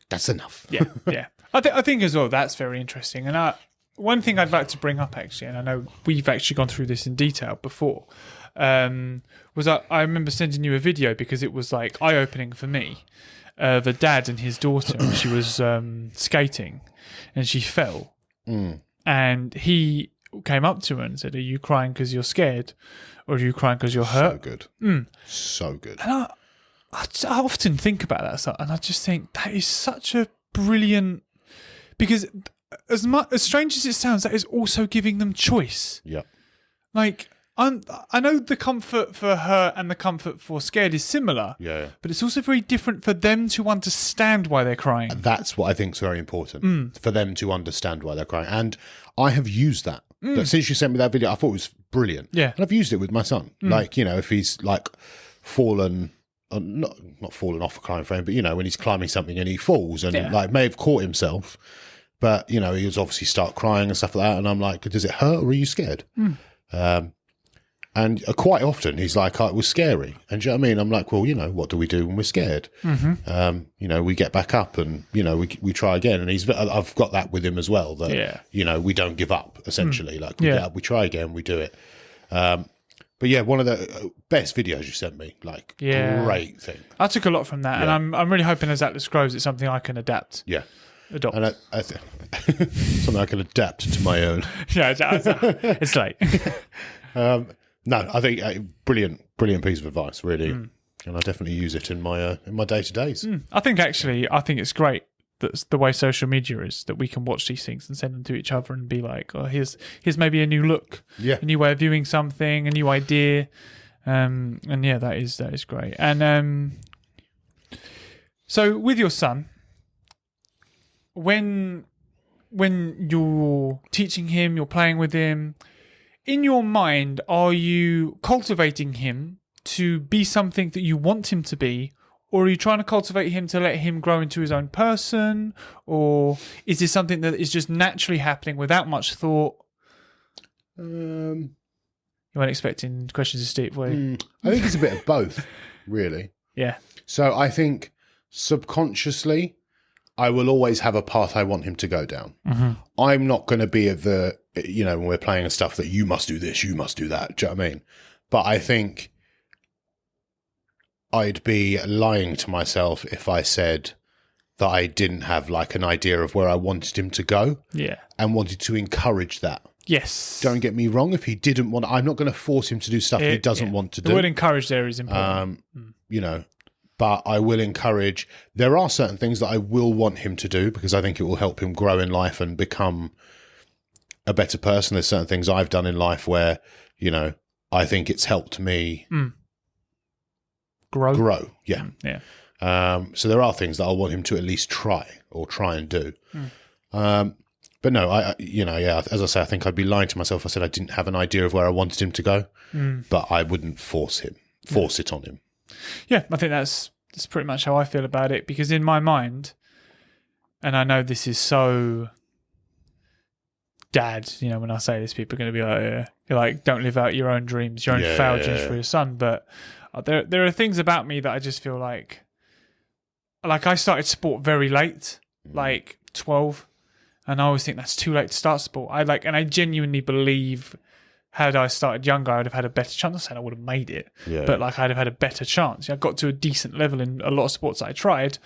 that's enough. Yeah. Yeah. I think as well, that's very interesting. And one thing I'd like to bring up, actually, and I know we've actually gone through this in detail before, was I remember sending you a video because it was like eye-opening for me. The dad and his daughter, and she was skating and she fell. And he came up to her and said, "Are you crying because you're scared, or are you crying because you're hurt?" So good. So good. And I often think about that stuff, and I just think that is such a brilliant, because as strange as it sounds, that is also giving them choice. Yeah. Like, I know the comfort for her and the comfort for scared is similar, Yeah. but it's also very different for them to understand why they're crying. That's what I think is very important, for them to understand why they're crying. And I have used that. Since you sent me that video, I thought it was brilliant. Yeah. And I've used it with my son. Like, you know, if he's like fallen, not fallen off a climbing frame, but, you know, when he's climbing something and he falls and like may have caught himself, but, you know, he was obviously start crying and stuff like that. And I'm like, does it hurt or are you scared? And quite often he's like, it was scary. And do you know what I mean? I'm like, well, you know, what do we do when we're scared? You know, we get back up and, you know, we try again. And I've got that with him as well, that, you know, we don't give up, essentially. Like, we get up, we try again, we do it. But yeah, one of the best videos you sent me, like, great thing. I took a lot from that, and I'm really hoping as Atlas grows, it's something I can adopt. Yeah. Adopt. And something I can adapt to my own. Yeah, it's late. No, I think brilliant piece of advice, really, and I definitely use it in my day-to-days. I think it's great that the way social media is, that we can watch these things and send them to each other and be like, oh, here's maybe a new look, a new way of viewing something, a new idea, and yeah, that is great. And so with your son, when you're teaching him, you're playing with him, in your mind, are you cultivating him to be something that you want him to be, or are you trying to cultivate him to let him grow into his own person, or is this something that is just naturally happening without much thought? You weren't expecting questions to Steve, were you? I think it's a bit of both, really. Yeah. So I think subconsciously, I will always have a path I want him to go down. I'm not going to be at the, you know, when we're playing and stuff, that you must do this, you must do that. Do you know what I mean? But I think I'd be lying to myself if I said that I didn't have like an idea of where I wanted him to go. Yeah. And wanted to encourage that. Yes. Don't get me wrong. If he didn't want, I'm not going to force him to do stuff he doesn't want to do. The word encourage there is important. You know, but I will encourage. There are certain things that I will want him to do because I think it will help him grow in life and become a better person. There's certain things I've done in life where, you know, I think it's helped me grow. Yeah. So there are things that I want him to at least try and do. But no, as I say, I think I'd be lying to myself if I said I didn't have an idea of where I wanted him to go, but I wouldn't force it on him. Yeah, I think that's pretty much how I feel about it, because in my mind, and I know this is so dad, you know, when I say this, people are going to be like, you're like, don't live out your own dreams, your own failed dreams for your son. But there are things about me that I just feel like I started sport very late, like 12, and I always think that's too late to start sport. And I genuinely believe, had I started younger, I'd have had a better chance. I'm not saying I would have made it, but like I'd have had a better chance. I got to a decent level in a lot of sports that I tried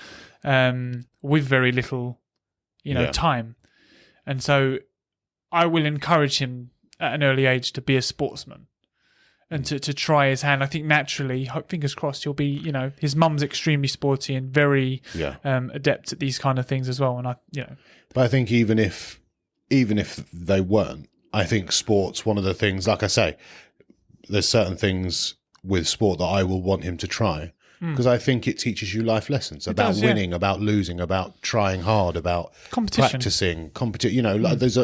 with very little, time. And so I will encourage him at an early age to be a sportsman and to try his hand. I think naturally, fingers crossed, he'll be, his mum's extremely sporty and very adept at these kind of things as well. And But I think even if they weren't, I think sport's one of the things, like I say, there's certain things with sport that I will want him to try because I think it teaches you life lessons about winning, about losing, about trying hard, about practicing, there's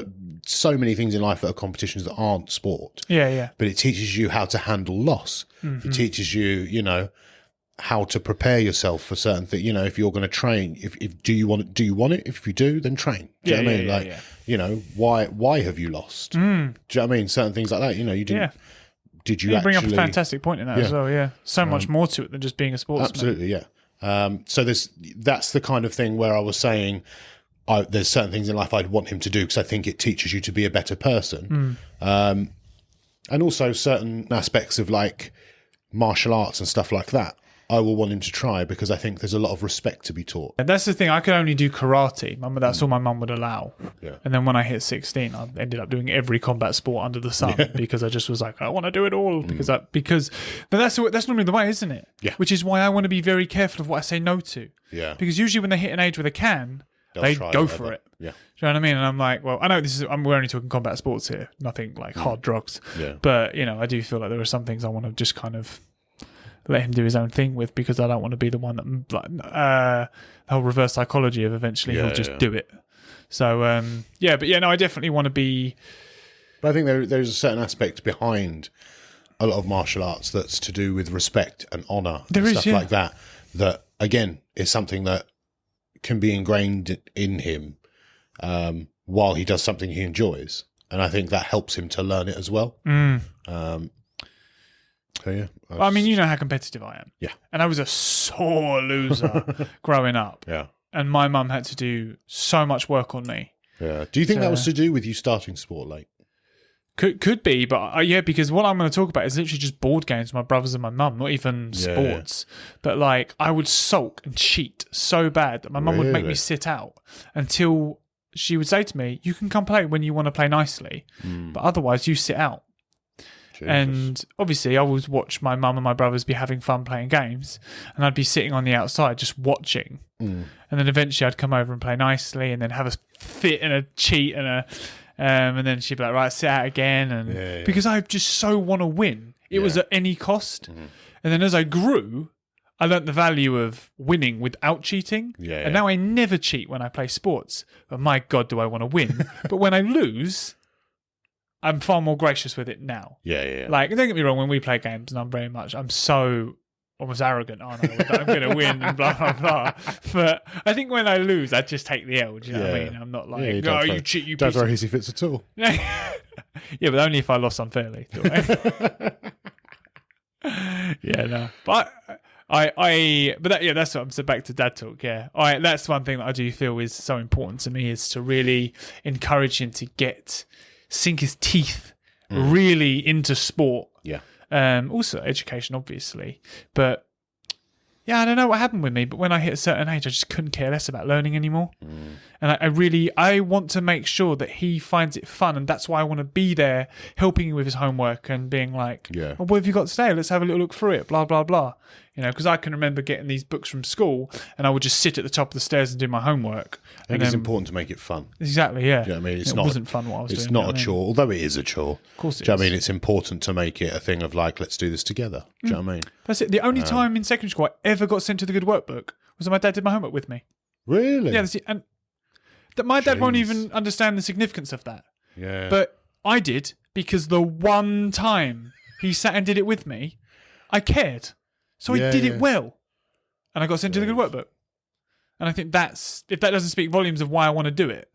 so many things in life that are competitions that aren't sport. Yeah. But it teaches you how to handle loss. It teaches you, how to prepare yourself for certain things. You know, if you're going to train, if do you want it? If you do, then train. Do you know what I mean? Like, you know, why have you lost? Do you know what I mean? Certain things like that. You know, you didn't. Did you bring actually up a fantastic point in that as well? Yeah, so much more to it than just being a sportsman. Absolutely, yeah. So that's the kind of thing where I was saying there's certain things in life I'd want him to do because I think it teaches you to be a better person. And also certain aspects of like martial arts and stuff like that, I will want him to try because I think there's a lot of respect to be taught. And that's the thing. I could only do karate. That's all my mum would allow. Yeah. And then when I hit 16, I ended up doing every combat sport under the sun because I just was like, I want to do it all but that's normally the way, isn't it? Yeah. Which is why I want to be very careful of what I say no to. Yeah. Because usually when they hit an age where they can, they go for it. Yeah. Do you know what I mean? And I'm like, well, I know we're only talking combat sports here, nothing like hard drugs. Yeah. But, you know, I do feel like there are some things I want to just kind of let him do his own thing with because I don't want to be the one that, like, the whole reverse psychology of eventually he'll just do it. So, I definitely want to be. But I think there's a certain aspect behind a lot of martial arts that's to do with respect and honour and stuff like that. That, again, is something that can be ingrained in him while he does something he enjoys. And I think that helps him to learn it as well. So, yeah. I mean, you know how competitive I am. Yeah. And I was a sore loser growing up. Yeah. And my mum had to do so much work on me. Yeah. Do you think that was to do with you starting sport late? Could be, but because what I'm going to talk about is literally just board games with my brothers and my mum, not even sports. But like, I would sulk and cheat so bad that my mum would make me sit out until she would say to me, you can come play when you want to play nicely, but otherwise you sit out. Jesus. And obviously I would watch my mum and my brothers be having fun playing games and I'd be sitting on the outside just watching. And then eventually I'd come over and play nicely and then have a fit and a cheat and then she'd be like, right, sit out again. And because I just so want to win. It was at any cost. And then as I grew, I learnt the value of winning without cheating. And now I never cheat when I play sports. But my God, do I want to win. But when I lose, I'm far more gracious with it now. Like, don't get me wrong, when we play games, and I'm so almost arrogant, aren't I? That I'm going to win and blah, blah, blah. But I think when I lose, I just take the L. Do you know what I mean? I'm not like, you cheat, you don't throw hissy fits at all. Yeah, but only if I lost unfairly. No. But that's what I'm saying. Back to dad talk. Yeah, that's one thing that I do feel is so important to me is to really encourage him to sink his teeth really into sport. Yeah. Also education, obviously, but I don't know what happened with me. But when I hit a certain age, I just couldn't care less about learning anymore. And I want to make sure that he finds it fun, and that's why I want to be there, helping him with his homework and being like, "Well, what have you got today? Let's have a little look through it." Blah blah blah. You know, because I can remember getting these books from school, and I would just sit at the top of the stairs and do my homework. I think it's important to make it fun. Exactly, yeah. Do you know what I mean? It wasn't fun what I was doing. It's not a chore, although it is a chore. Of course it is. Do you know what I mean? It's important to make it a thing of like, let's do this together. Do you know what I mean? That's it. The only time in secondary school I ever got sent to the good workbook was when my dad did my homework with me. Really? Yeah, that's it. And that my dad won't even understand the significance of that. Yeah. But I did, because the one time he sat and did it with me, I cared. So I did it well. And I got sent to the good workbook. And I think if that doesn't speak volumes of why I want to do it,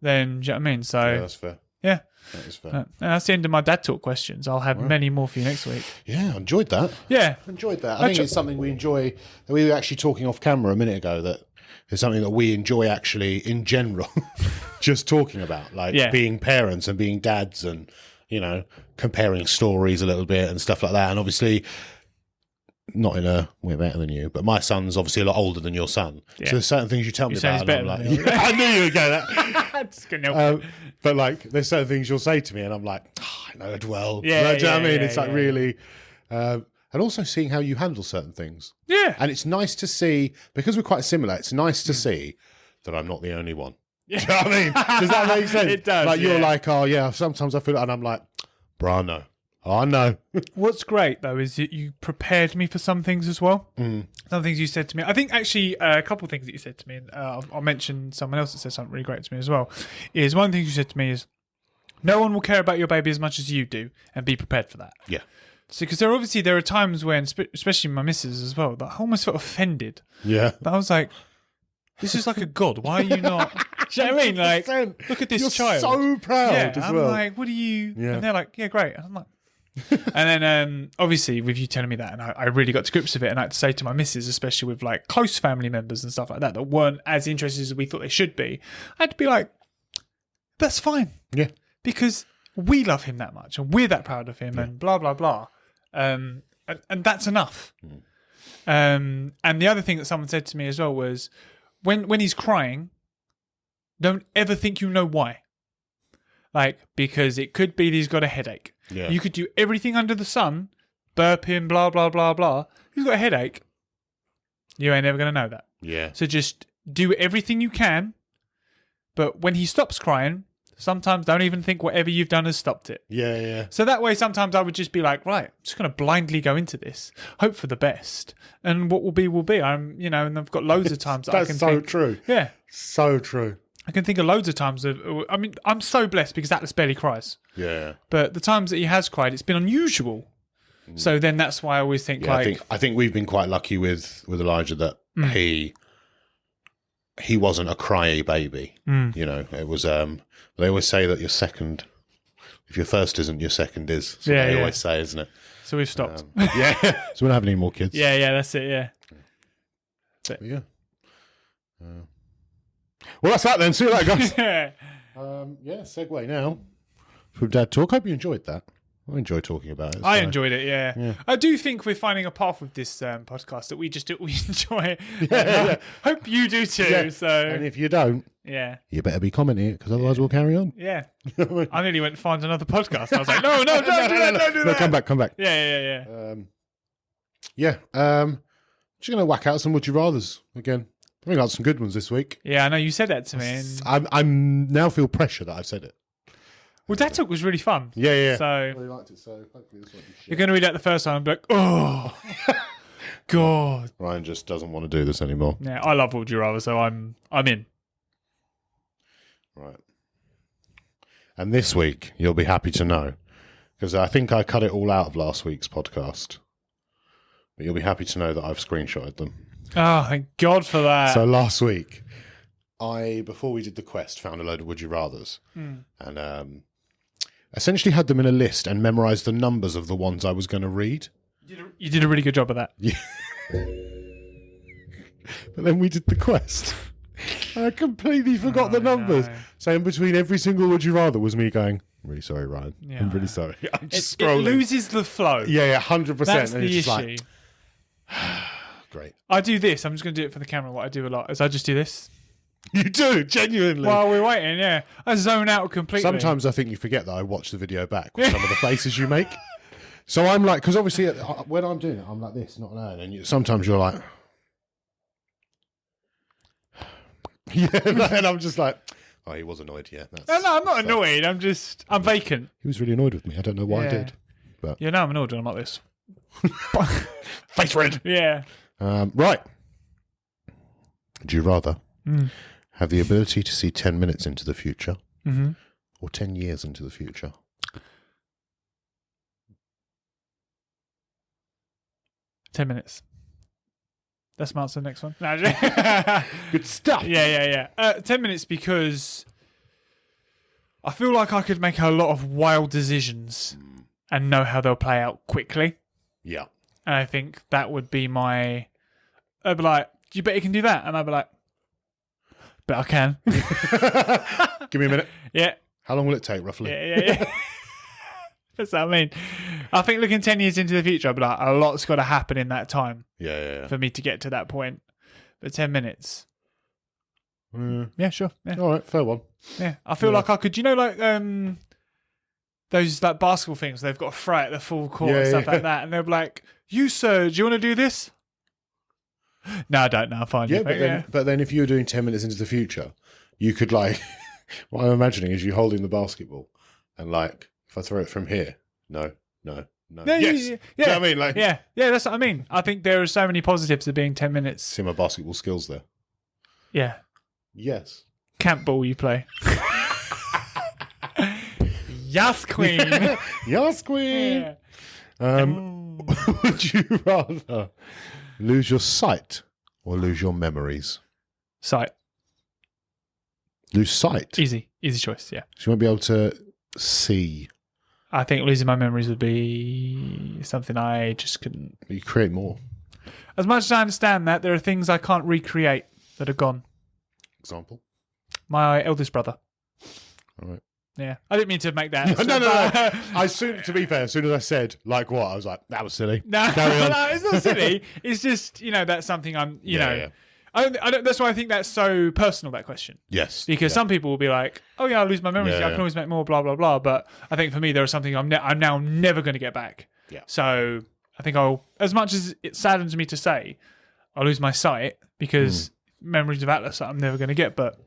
then, do you know what I mean? So, yeah, that's fair. Yeah. That is fair. And that's the end of my dad talk questions. I'll have many more for you next week. Yeah, I enjoyed that. Yeah. Enjoyed that. I think it's something we enjoy. We were actually talking off camera a minute ago that it's something that we enjoy actually in general, just talking about, like being parents and being dads and, you know, comparing stories a little bit and stuff like that. And obviously, not in a we're better than you, but my son's obviously a lot older than your son. Yeah. So there's certain things you tell me about, and I'm like, I knew you would go that. But like, there's certain things you'll say to me, and I'm like, I know it well. Yeah, do you know what I mean? It's like really, and also seeing how you handle certain things. Yeah, and it's nice to see, because we're quite similar. It's nice to see that I'm not the only one. Yeah. Do you know what I mean? Does that make sense? It does. Like you're like, oh yeah, sometimes I feel it, and I'm like, bruh, no. Oh, no. What's great, though, is that you prepared me for some things as well. Some things you said to me. I think, actually, a couple of things that you said to me, and I'll mention someone else that said something really great to me as well, is one of the things you said to me is, no one will care about your baby as much as you do, and be prepared for that. Yeah. So, because there are times when, especially my missus as well, that I almost felt offended. Yeah. But I was like, this is like a god. Why are you not? Do you know what I mean? Like, 100%. look at this You're child. so proud Yeah, as I'm well. like, what do you? Yeah. And they're like, yeah, great. And I'm like, and then obviously with you telling me that, and I really got to grips with it, and I had to say to my missus, especially with like close family members and stuff like that weren't as interested as we thought they should be, I had to be like, that's fine. Yeah. Because we love him that much, and we're that proud of him, and blah blah blah, and that's enough. And the other thing that someone said to me as well was, when he's crying, don't ever think you know why. Like, because it could be that he's got a headache. Yeah. You could do everything under the sun, burp him, blah, blah, blah, blah. He's got a headache. You ain't never going to know that. Yeah. So just do everything you can. But when he stops crying, sometimes don't even think whatever you've done has stopped it. Yeah. So that way, sometimes I would just be like, right, I'm just going to blindly go into this, hope for the best. And what will be, will be. And I've got loads of times that I can think. That's so true. Yeah. So true. I can think of loads of times I'm so blessed because Atlas barely cries. Yeah. But the times that he has cried, it's been unusual. So then that's why I always think I think we've been quite lucky with Elijah that he wasn't a cryy baby. You know, it was they always say that your second, if your first isn't, your second is. That's what they always say, isn't it? So we've stopped. Yeah. So we're not having any more kids. Yeah, that's it, yeah. But yeah. Well, that's that then. See you later, guys. Yeah. Segue now from Dad Talk. Hope you enjoyed that. I enjoy talking about it. I enjoyed it, yeah. I do think we're finding a path with this podcast that we enjoy. Yeah. Hope you do too. Yeah. So And if you don't, you better be commenting it because otherwise we'll carry on. Yeah. I nearly went to find another podcast. I was like, no, don't do that. Come back. Yeah. Just going to whack out some Would You Rathers again. I think I got some good ones this week. Yeah, I know you said that to me. And I'm now feel pressure that I've said it. well, Dad Talk was really fun. Yeah. So I really liked it, so hopefully this won't be shit. you're going to read out the first time and be like, oh, God. Ryan just doesn't want to do this anymore. Yeah, I love Would You Rather, so I'm in. Right. And this week, you'll be happy to know, because I think I cut it all out of last week's podcast. But you'll be happy to know that I've screenshotted them. Oh, thank God for that. So last week, before we did the quest, found a load of Would You Rathers. And essentially had them in a list and memorised the numbers of the ones I was going to read. You did a really good job of that. Yeah. But then we did the quest. I completely forgot the numbers. No. So in between every single Would You Rather was me going, I'm really sorry, Ryan. Yeah. I'm really sorry. I'm just It scrolling. loses the flow. Yeah, 100%. That's and the it's issue. just great. I do this. I'm just going to do it for the camera. What I do a lot is I just do this. You do, genuinely. While we're waiting, yeah. I zone out completely. Sometimes I think you forget that I watch the video back with some of the faces you make. So I'm like, because obviously when I'm doing it, I'm like this, not an and sometimes you're like, yeah, and I'm just like, oh, he was annoyed, yeah. No, I'm not annoyed. I'm vacant. He was really annoyed with me. I don't know why I did. But Yeah, no, I'm annoyed when I'm like this. face red. Yeah. Right. Do you rather have the ability to see 10 minutes into the future or 10 years into the future? $10 minutes. That's my answer. Next one. No, Good stuff. Yeah. 10 minutes because I feel like I could make a lot of wild decisions and know how they'll play out quickly. Yeah. And I think that would be I'd be like, do you bet you can do that? And I'd be like, bet I can. Give me a minute. Yeah. How long will it take, roughly? Yeah. That's what I mean. I think looking 10 years into the future, I'd be like, a lot's got to happen in that time for me to get to that point. But 10 minutes. Yeah, sure. Yeah. All right, fair one. Yeah. I feel like I could, those like basketball things, they've got a fry at the full court and stuff like that. And they'll be like, you, sir, do you want to do this? No, I don't know. Fine. Yeah, but then if you were doing 10 minutes into the future, you could like, what I'm imagining is you holding the basketball and like, if I throw it from here, no. Yeah, yes. yeah. Do you know what I mean? Like, Yeah, that's what I mean. I think there are so many positives of being 10 minutes. see my basketball skills there. Yeah. Yes. Camp ball you play. Yes, queen. Yes, queen. Yeah. Would you rather lose your sight or lose your memories? Sight. Lose sight? Easy choice, yeah. So you won't be able to see. I think losing my memories would be something I just couldn't. You create more. As much as I understand that, there are things I can't recreate that are gone. Example? My eldest brother. All right. Yeah. I didn't mean to make that. No. To be fair, as soon as I said, like what, I was like, that was silly. No, no, it's not silly. It's just, that's something I'm, Yeah. I don't, that's why I think that's so personal, that question. Yes. Because some people will be like, oh yeah, I lose my memories. Yeah, I can always make more, blah, blah, blah. But I think for me, there is something I'm now never going to get back. Yeah. So I think as much as it saddens me to say, I'll lose my sight because memories of Atlas I'm never going to get. But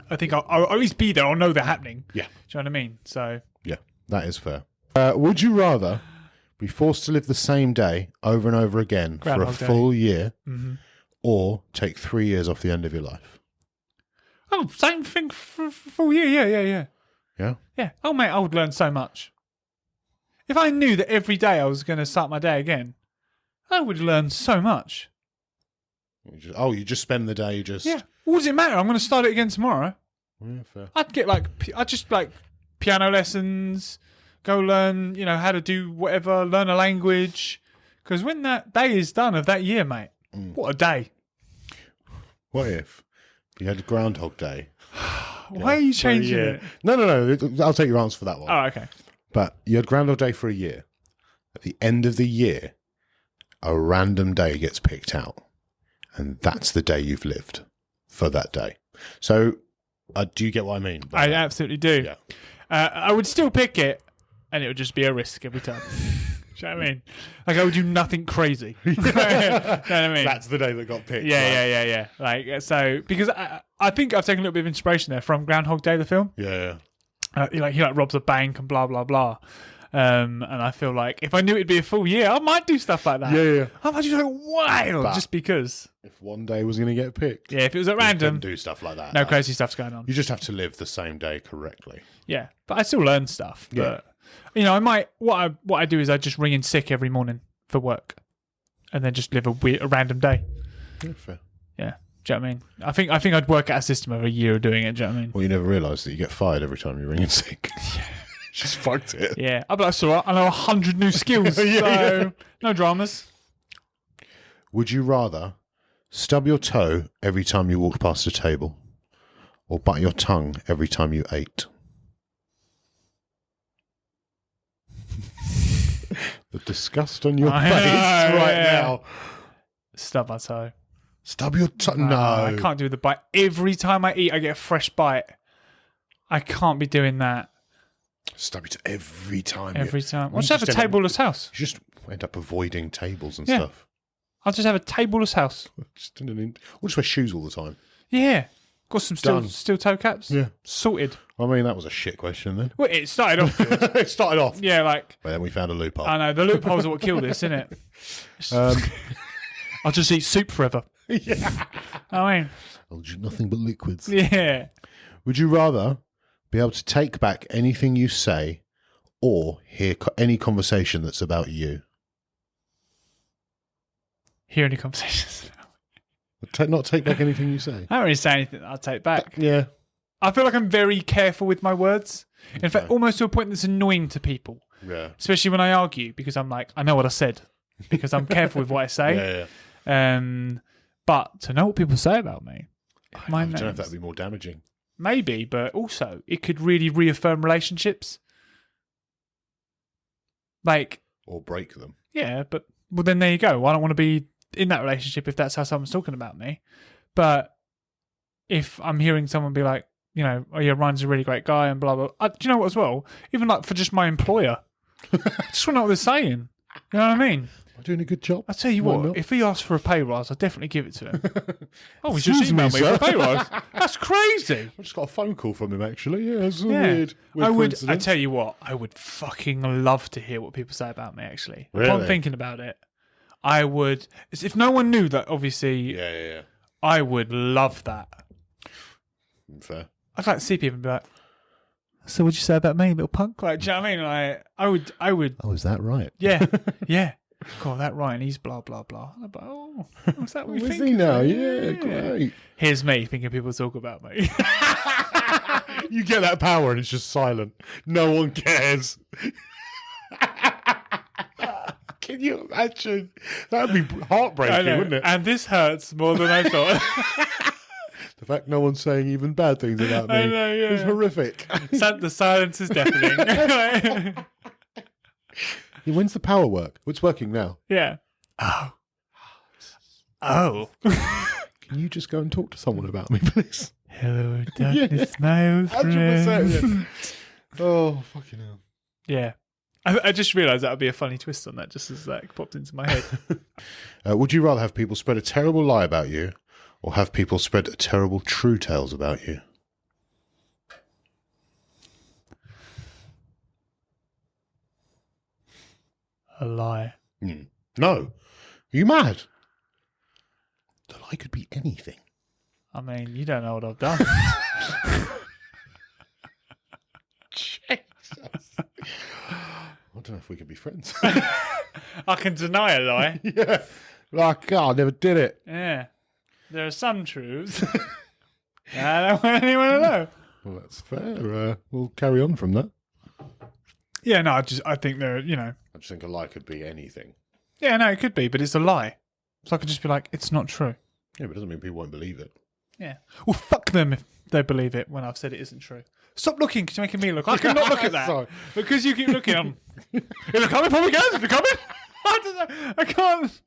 I think I'll at least be there. I'll know they're happening. Yeah. Do you know what I mean? So yeah, that is fair. Would you rather be forced to live the same day over and over again for a full year, or take 3 years off the end of your life? Oh, same thing for a full year. Yeah. Yeah? Yeah. Oh, mate, I would learn so much. If I knew that every day I was going to start my day again, I would learn so much. You just spend the day Yeah. What does it matter? I'm going to start it again tomorrow. Yeah, fair. I'd just piano lessons, go learn, how to do whatever, learn a language. Because when that day is done of that year, mate, what a day. What if you had Groundhog Day? Why are you changing it? No. I'll take your answer for that one. Oh, okay. But you had Groundhog Day for a year. At the end of the year, a random day gets picked out. And that's the day you've lived for that day. So, do you get what I mean? I absolutely do. Yeah. I would still pick it, and it would just be a risk every time. Do you know what I mean? Like, I would do nothing crazy. You know what I mean? That's the day that got picked. Yeah. Like, so, because I think I've taken a little bit of inspiration there from Groundhog Day, the film. Yeah. He robs a bank and blah, blah, blah. And I feel like if I knew it'd be a full year, I might do stuff like that. Yeah. I might do something wild just because. If one day was going to get picked. Yeah, if it was at random. Do stuff like that. No crazy stuff's going on. You just have to live the same day correctly. Yeah, but I still learn stuff. But, I might, what I do is I just ring in sick every morning for work and then just live a random day. Yeah, fair. Yeah. Do you know what I mean? I think I'd work out a system of a year of doing it. Do you know what I mean? Well, you never realise that you get fired every time you ring in sick. Just fucked it. Yeah. I'll be like, so I know 100 new skills. So no dramas. Would you rather stub your toe every time you walked past a table or bite your tongue every time you ate? The disgust on your face now. Stub my toe. Stub your tongue? No. I can't do the bite. Every time I eat, I get a fresh bite. I can't be doing that. Stub your toe every time. Every time. I'll just have a tableless house. You just end up avoiding tables and stuff. I'll just have a tableless house. We'll just wear shoes all the time. Yeah. Got some steel toe caps. Yeah. Sorted. I mean, that was a shit question then. Well, it started off good. It started off. Yeah, like... But then we found a loophole. I know. The loopholes are what killed this, isn't it? I'll just eat soup forever. Yeah. I mean... I'll do nothing but liquids. Yeah. Would you rather be able to take back anything you say or hear any conversation that's about you? Hear any conversations? Not take back anything you say. I don't really say anything that I'll take back. Yeah. I feel like I'm very careful with my words. In fact, almost to a point that's annoying to people. Yeah. Especially when I argue, because I'm like, I know what I said. Because I'm careful with what I say. Yeah. But to know what people say about me, I don't know if that'd be more damaging. Maybe, but also it could really reaffirm relationships. Like, or break them. Yeah, but well, then there you go. I don't want to be in that relationship if that's how someone's talking about me. But if I'm hearing someone be like, oh yeah, Ryan's a really great guy and blah blah. Do you know what as well? Even like for just my employer, I just want to know what they're saying. You know what I mean? Am I doing a good job? I tell you what, if he asks for a pay rise, I'll definitely give it to him. Oh, he's just Excuse me, emailed me for sir. a pay rise. That's crazy. I just got a phone call from him actually. Yeah, it's a weird I coincidence. tell you what, I would fucking love to hear what people say about me. Actually, Really? Upon thinking about it, I would. If no one knew that, obviously, Yeah. I would love that. Fair. I'd like to see people and be like, So what'd you say about me, little punk? Like, do you know what I mean? Like, I would. Oh, is that right? Yeah, yeah. Got that right, and he's blah blah blah. I'm like, oh, what's that? We Is think he now? Yeah, great. Here's me thinking people talk about me. You get that power and it's just silent. No one cares. Can you imagine? That would be heartbreaking, wouldn't it? And this hurts more than I thought. The fact no one's saying even bad things about me I know, yeah. is horrific. The silence is deafening. When's the power work? It's working now. Yeah. Oh. Can you just go and talk to someone about me, please? Hello, darkness, my old 100%. friend. Yeah. Oh, fucking hell. Yeah. I just realised that would be a funny twist on that, just as that popped into my head. Would you rather have people spread a terrible lie about you or have people spread terrible true tales about you? A lie. No. Are you mad? The lie could be anything. I mean, you don't know what I've done. Jesus. I don't know if we could be friends. I can deny a lie. Yeah. Like, I never did it. Yeah. There are some truths. I don't want anyone to know. Well, that's fair. We'll carry on from that. Yeah, no, I think there, I just think a lie could be anything. Yeah, no, it could be, but it's a lie. So I could just be like, it's not true. Yeah, but it doesn't mean people won't believe it. Yeah. Well, fuck them if they believe it when I've said it isn't true. Stop looking because you're making me look. I cannot look at that. Sorry. Because you keep looking. Is it coming from again? Is it coming? I can't.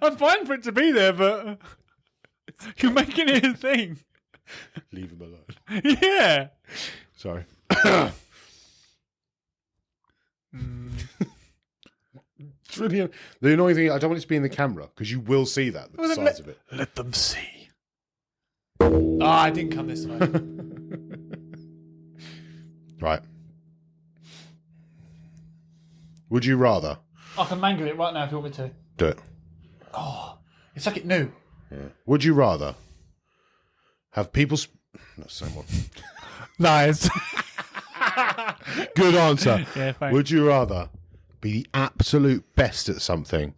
I'm fine for it to be there, but you're making it a thing. Leave him alone. Yeah. Sorry. It's really the annoying thing. I don't want it to be in the camera because you will see that the size of it. Let them see. Oh, I didn't come this way. Right. Would you rather I can mangle it right now if you want me to. do it? Oh, it's like it new. Yeah. Would you rather have people? That's the same one. Nice. Good answer. Yeah, thanks. Would you rather be the absolute best at something,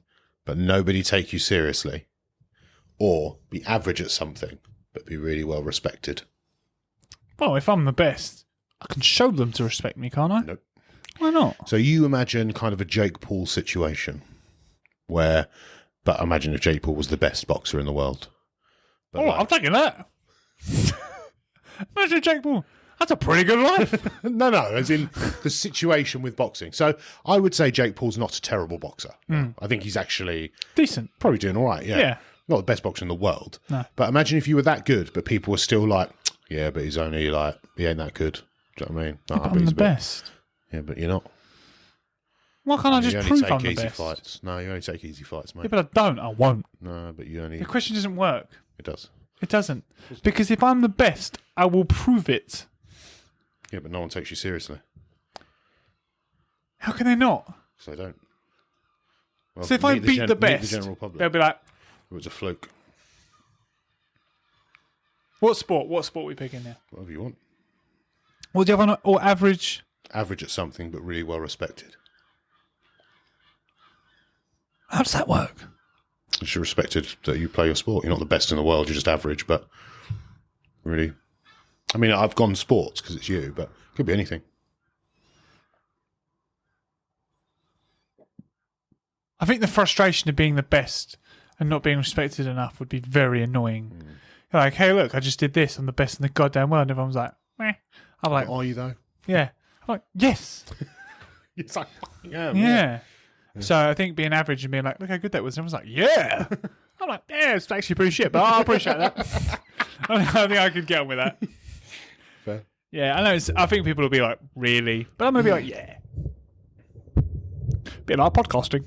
but nobody take you seriously, or be average at something, but be really well respected? Well, if I'm the best, I can show them to respect me, can't I? Nope. Why not? So you imagine kind of a Jake Paul situation where, but imagine if Jake Paul was the best boxer in the world. But Oh, I'm taking that. Imagine Jake Paul. That's a pretty good life. no, as in the situation with boxing. So I would say Jake Paul's not a terrible boxer. I think he's actually Decent. probably doing all right. Yeah. Not the best boxer in the world. No. But imagine if you were that good, but people were still like, yeah, but he's only like, he ain't that good. Do you know what I mean? But I'm the best. Yeah, but you're not. Why can't I just you only prove take I'm the easy best? fights. No, you only take easy fights, mate. Yeah, but I don't. I won't. No, but you only... The question doesn't work. It does. It doesn't. Because if I'm the best, I will prove it. Yeah, but no one takes you seriously. How can they not? So they don't. Well, So if I beat the meet best, the general public. they'll be like, It was a fluke. what sport? What sport are we picking now? Whatever you want. What do you have on or average? Average at something, but really well respected. How does that work? You're respected that you play your sport. You're not the best in the world. You're just average, but really... I mean, I've gone sports because it's you, but it could be anything. I think the frustration of being the best and not being respected enough would be very annoying. You're like, hey, look, I just did this. I'm the best in the goddamn world. And everyone's like, meh. I'm like, Are you, though? yeah. I'm like, yes. It's like, yeah. Yeah. So I think being average and being like, look how good that was. And everyone's like, yeah. I'm like, yeah, it's actually pretty shit, but I appreciate that. I think I could get on with that. Fair. Yeah, I know. I think people will be like, really? But I'm going to be like, yeah. Bit like podcasting.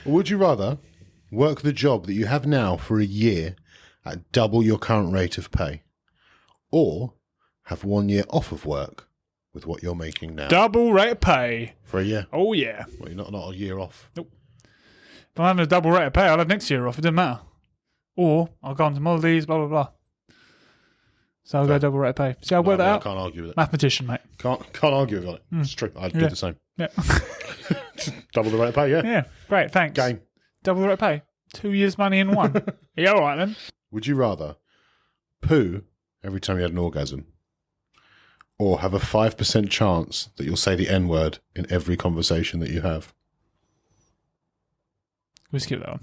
Would you rather work the job that you have now for a year at double your current rate of pay, or have 1 year off of work with what you're making now? Double rate of pay. For a year? Oh, yeah. Well, you're not a year off. Nope. If I'm having a double rate of pay, I'll have next year off. It doesn't matter. Or I'll go on to Maldives, blah, blah, blah. So I'll go double rate of pay. See, I'll work that I out. can't argue with it. Mathematician, mate. Can't argue with it. It's true. I'd do the same. Yeah. Double the rate of pay, yeah. Yeah. Great. Thanks. Game. Double the rate of pay. 2 years' money in one. Yeah, all right then. Would you rather poo every time you had an orgasm or have a 5% chance that you'll say the N-word in every conversation that you have? We'll skip that one.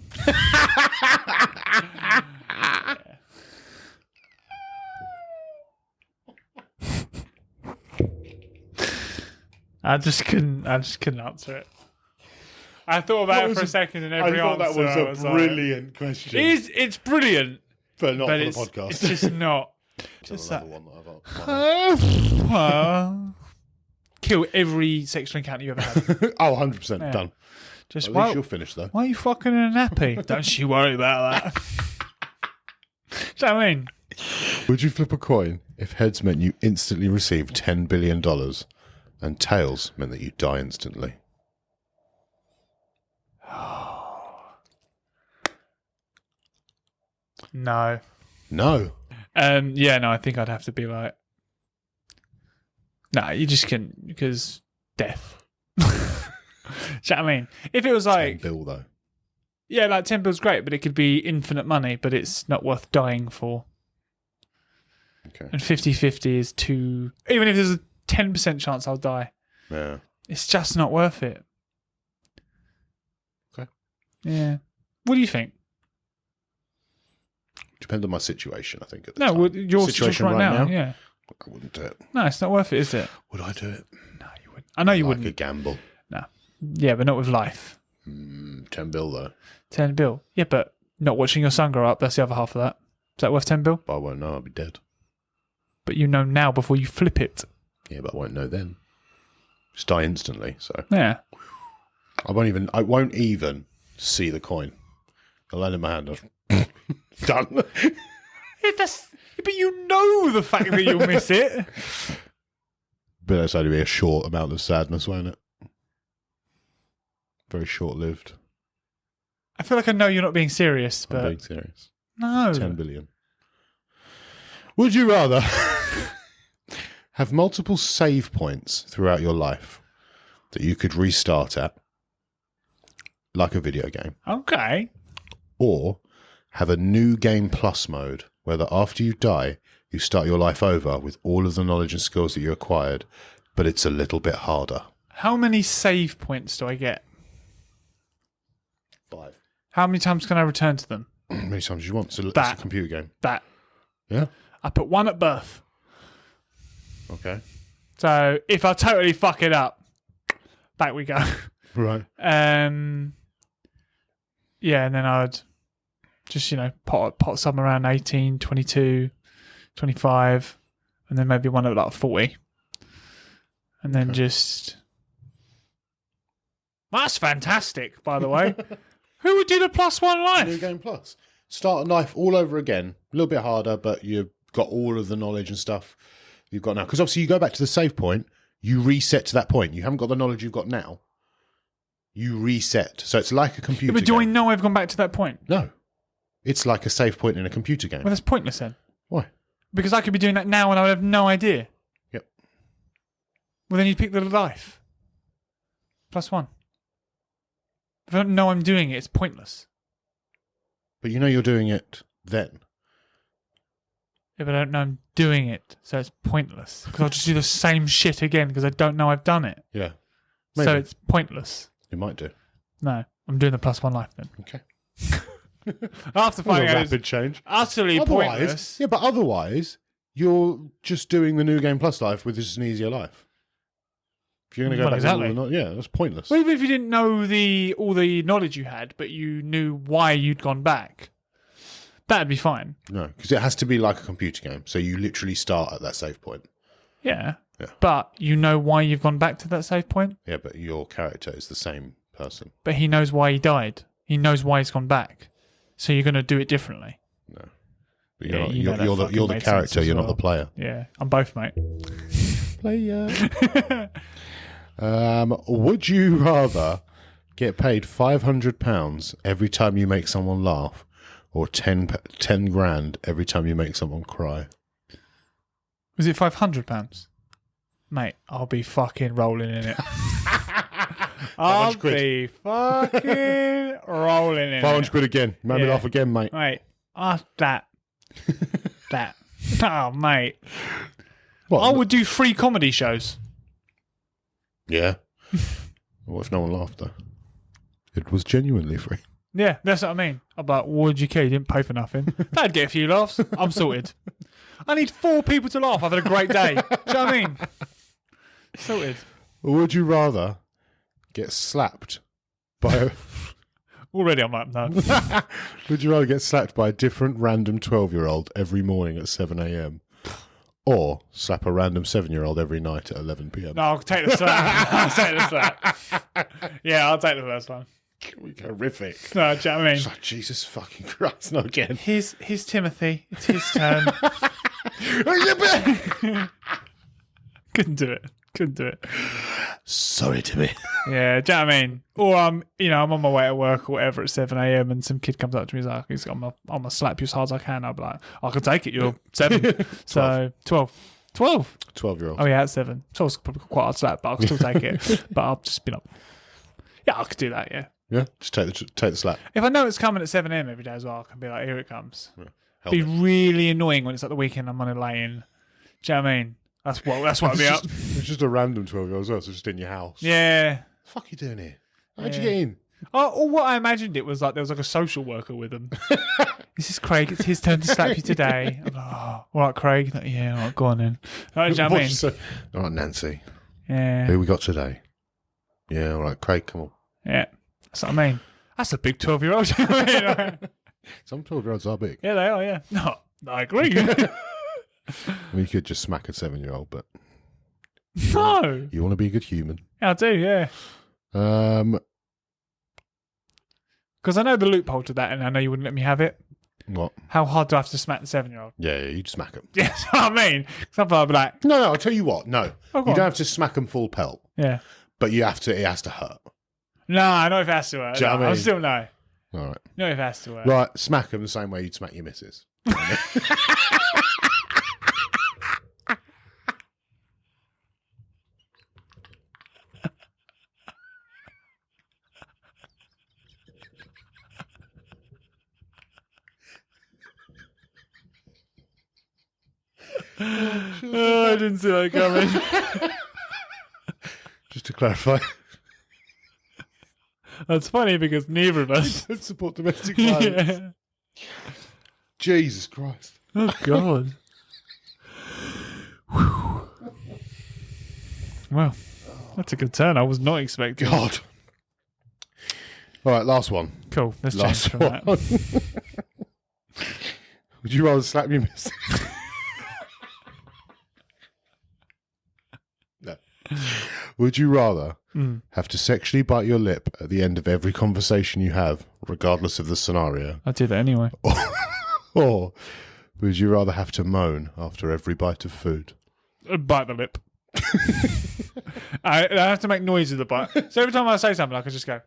I just couldn't answer it. I thought about it for a second and every I thought answer that was a brilliant question. It's brilliant. But not But for it's, the podcast. it's just not. Just Another that. one that I've Kill every sexual encounter you ever had. Oh, 100% Yeah. done. Just At least you'll finish, though. why are you fucking in a nappy? Don't you worry about that. Do you know what I mean? Would you flip a coin if heads meant you instantly received $10 billion and tails meant that you die instantly? No. No. Yeah, no, I think I'd have to be like, no, you just can, because death. Do you know what I mean? If it was like, 10 bill, though. yeah, like 10 bill's great, but it could be infinite money, but it's not worth dying for. Okay. And 50-50 is too, even if there's a 10% chance I'll die, Yeah. it's just not worth it. Okay. Yeah. What do you think? Depends on my situation, I think. At the No, time. well, your situation right now, yeah. I wouldn't do it. No, it's not worth it, is it? Would I do it? No, you wouldn't. I know you like wouldn't. a gamble. No. Yeah, but not with life. 10 bill, though. 10 bill. Yeah, but not watching your son grow up, that's the other half of that. Is that worth 10 bill? But I won't know. I'll be dead. But you know now before you flip it. Yeah, but I won't know then. Just die instantly. So Yeah. I won't even see the coin. I'll land in my hand. Done. But you know the fact that you'll miss it. But that's only be a short amount of sadness, won't it? Very short-lived. I feel like I know you're not being serious, I'm but being serious. no. 10 billion. Would you rather have multiple save points throughout your life that you could restart at, like a video game, Okay. or have a new game plus mode where that after you die, you start your life over with all of the knowledge and skills that you acquired, but it's a little bit harder? How many save points do I get? 5. How many times can I return to them? Many times as you want. So it's That. a computer game. That. Yeah. I put 1 at birth. Okay. So if I totally fuck it up, back we go. Right. Yeah, and then I'd just, pot some around 18, 22, 25, and then maybe 1 at like 40. And then just... That's fantastic, by the way. Who would do the +1 New life? game plus. Start a knife all over again. A little bit harder, but you've got all of the knowledge and stuff you've got now. Because obviously you go back to the save point, you reset to that point. You haven't got the knowledge you've got now. You reset. So it's like a computer Yeah, but do I game. know I've gone back to that point? No. It's like a save point in a computer game. Well, that's pointless then. Why? Because I could be doing that now and I would have no idea. Yep. Well, then you'd pick the life. +1. If I don't know I'm doing it, it's pointless. But you know you're doing it then. If I don't know I'm doing it, so it's pointless. Because I'll just do the same shit again because I don't know I've done it. Yeah. So Maybe. it's pointless. You might do. No, I'm doing the +1 life then. Okay. After finding out it's rapid change. utterly pointless. Yeah, but otherwise, you're just doing the new game plus life with just an easier life. If you're going to go Well, back exactly. to all the yeah, that's pointless. Well, even if you didn't know all the knowledge you had, but you knew why you'd gone back, that'd be fine. No, because it has to be like a computer game. So you literally start at that save point. Yeah. Yeah. But you know why you've gone back to that save point? Yeah, but your character is the same person. But he knows why he died. He knows why he's gone back. So you're going to do it differently. No. But Yeah, you're, that you're the fucking made character, sense as you're well. not the player. Yeah, I'm both, mate. Player. Would you rather get paid £500 every time you make someone laugh or 10 grand every time you make someone cry? Was it £500? Mate, I'll be fucking rolling in it. I'll be fucking rolling in it. 500 quid again. Made me laugh again, mate. Mate, that. Oh, mate. What? I would do 3 comedy shows. Yeah. What if no one laughed, though? It was genuinely free. Yeah, that's what I mean. I'm like, what did you care? You didn't pay for nothing. That'd get a few laughs. I'm sorted. I need 4 people to laugh. I've had a great day. Do you know what I mean? Sorted. Or would you rather get slapped by a... Already I'm like, no. Would you rather get slapped by a different random 12-year-old every morning at 7 a.m. or slap a random 7-year-old every night at 11 p.m.? No, I'll take the slap. I'll take the slap. Yeah, I'll take the first one. Horrific. No, do you know what I mean? It's like, Jesus fucking Christ, not again. Here's Timothy. It's his turn. Couldn't do it. Sorry, Timmy. Yeah, do you know what I mean? Or I'm on my way to work or whatever at 7 a.m. and some kid comes up to me and is like, I'm gonna slap you as hard as I can. I'll be like, I can take it. You're 7. So 12. 12-year-old. Oh yeah, at 7. 12's probably quite hard to slap, but I can still take it. But I'll just spin up. Yeah, I could do that. Yeah. Yeah, just take the slap. If I know it's coming at 7 a.m. every day as well, I can be like, here it comes. Yeah, Be really annoying when it's at the weekend. I'm on a lay-in. Do you know what I mean? That's what I'll be up. It's just a random 12-year-old as well, so just in your house. Yeah. What the fuck are you doing here? How'd you get in? Or what I imagined it was like there was like a social worker with him. This is Craig. It's his turn to slap you today. I'm like, oh, all right, Craig. Like, yeah, all right, go on then. Like, do you know what I mean? All right, Nancy. Yeah. Who we got today? Yeah, all right, Craig, come on. Yeah. That's what I mean. That's a big 12-year-old. Some 12-year-olds are big. Yeah, they are, yeah. No, I agree. You could just smack a 7-year-old, but... No. You want to be a good human. Yeah, I do, yeah. Because I know the loophole to that, and I know you wouldn't let me have it. What? How hard do I have to smack the 7-year-old? Yeah, you'd smack him. Yeah, that's what I mean. Something I'd be like... No, I'll tell you what. No. Oh, you don't have to smack them full pelt. Yeah. But it has to hurt. No, I know if it has to hurt. Do you know what I mean? I still know. All right. No, if it has to hurt. Right, smack them the same way you'd smack your missus. Oh, I didn't see that coming. Just to clarify. That's funny because neither of us Don't support domestic violence. Yeah. Jesus Christ. Oh God. Well, that's a good turn. I was not expecting. God. All right, last one. Cool. Let's Last change from one. that. Would you rather slap your missus? No. Would you rather have to sexually bite your lip at the end of every conversation you have, regardless of the scenario? I did that anyway. Or would you rather have to moan after every bite of food? Bite the lip. I have to make noise with the bite. So every time I say something, I can just go,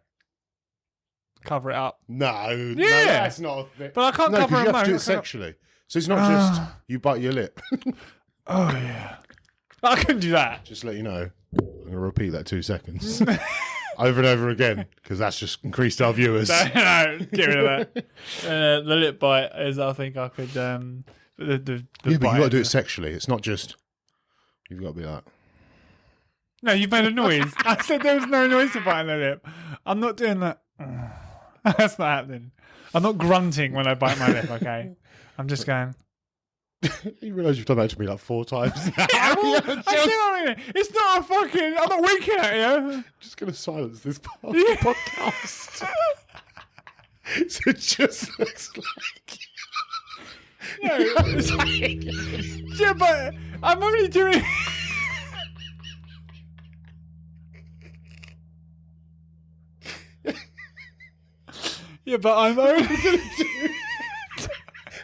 cover it up. No, Yeah. no, that's not a thing. But I can't No, cover because a you have to do moan. it sexually. So it's not just you bite your lip. Oh, yeah. I couldn't do that. Just to let you know, I'm going to repeat that 2 seconds. Over and over again, because that's just increased our viewers. No, get rid of that. The lip bite is, I think I could. The Yeah, but bite. you've got to do it sexually. It's not just, you've got to be like, No, you've made a noise. I said there was no noise to biting the lip. I'm not doing that. That's not happening. I'm not grunting when I bite my lip, okay? I'm just going. you realise you've done that to me like 4 times. I mean, it's not a fucking. I'm not winking at you. Just going to silence this part of the podcast. So it just looks like. No, it's like, yeah, but I'm only doing. Yeah, but I'm only going to do.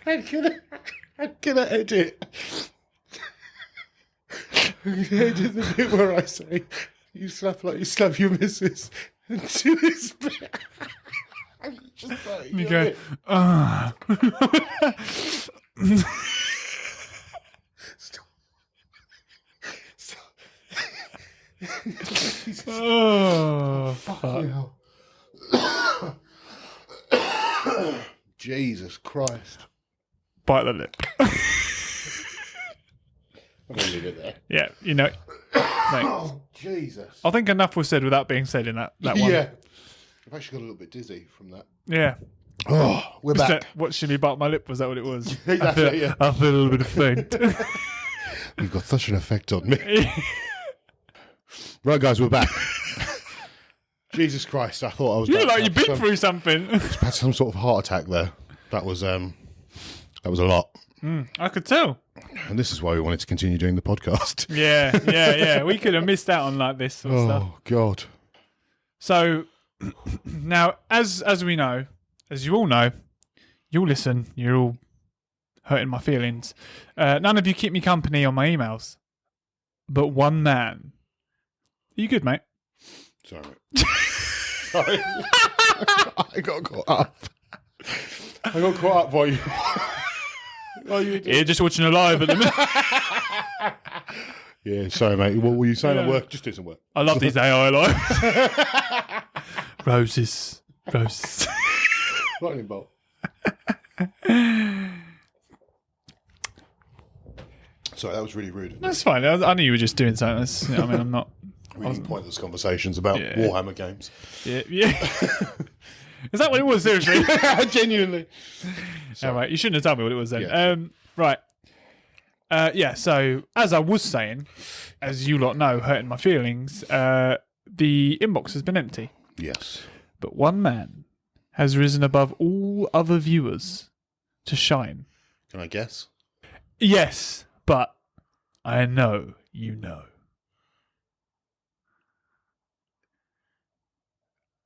I'm gonna edit. I'm gonna edit the bit where I say you slap like you slap your missus and do this bit. Just like You go. Stop. Oh, fuck. Jesus Christ. Bite the lip. I'm going to leave it there. Yeah, you know. Mate, Oh, Jesus. I think enough was said without being said in that one. Yeah. I've actually got a little bit dizzy from that. Yeah. Oh, we're Was back. that, what, should me bite my lip? Was that what it was? That's it, yeah. I feel a little bit faint. You've got such an effect on me. Right, guys, we're back. Jesus Christ, I thought I was You look about like to you've have been through something. had some sort of heart attack there. That was a lot. I could tell. And this is why we wanted to continue doing the podcast. Yeah. We could have missed out on like this sort of stuff. Oh, God. So now, as we know, as you all know, you'll listen. You're all hurting my feelings. None of you keep me company on my emails, but one man. Are you good, mate? Sorry, mate. Sorry. I got caught up. While you... Yeah, just watching a live at the minute. Yeah, sorry, mate. What were you saying at work? Just do some work. I love these AI lives. Roses. Lightning bolt. Sorry, that was really rude. That's fine. I knew you were just doing something. I mean, I'm not. Really pointless conversations about Warhammer games. Yeah. Is that what it was? Seriously? Genuinely. All right, you shouldn't have told me what it was then. Yeah. Right. So, as I was saying, as you lot know, hurting my feelings, the inbox has been empty. Yes. But one man has risen above all other viewers to shine. Can I guess? Yes, but I know you know.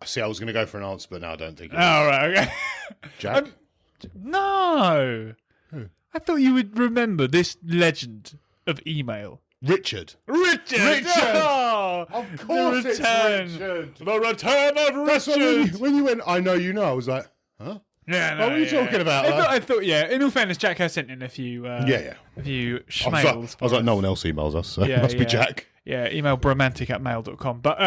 See, I was going to go for an answer, but now I don't think it is. Oh, right, okay. Jack? No. Who? I thought you would remember this legend of email. Richard. Richard! Oh, Of course the it's return. Richard. The return of Richard! That's what when you went, I know you know, I was like, huh? Yeah, no, What were you talking about? I thought, in all fairness, Jack has sent in a few Yeah. a few I schmails. was like, no one else emails us, so it must be Jack. Yeah, email bromantic@mail.com. But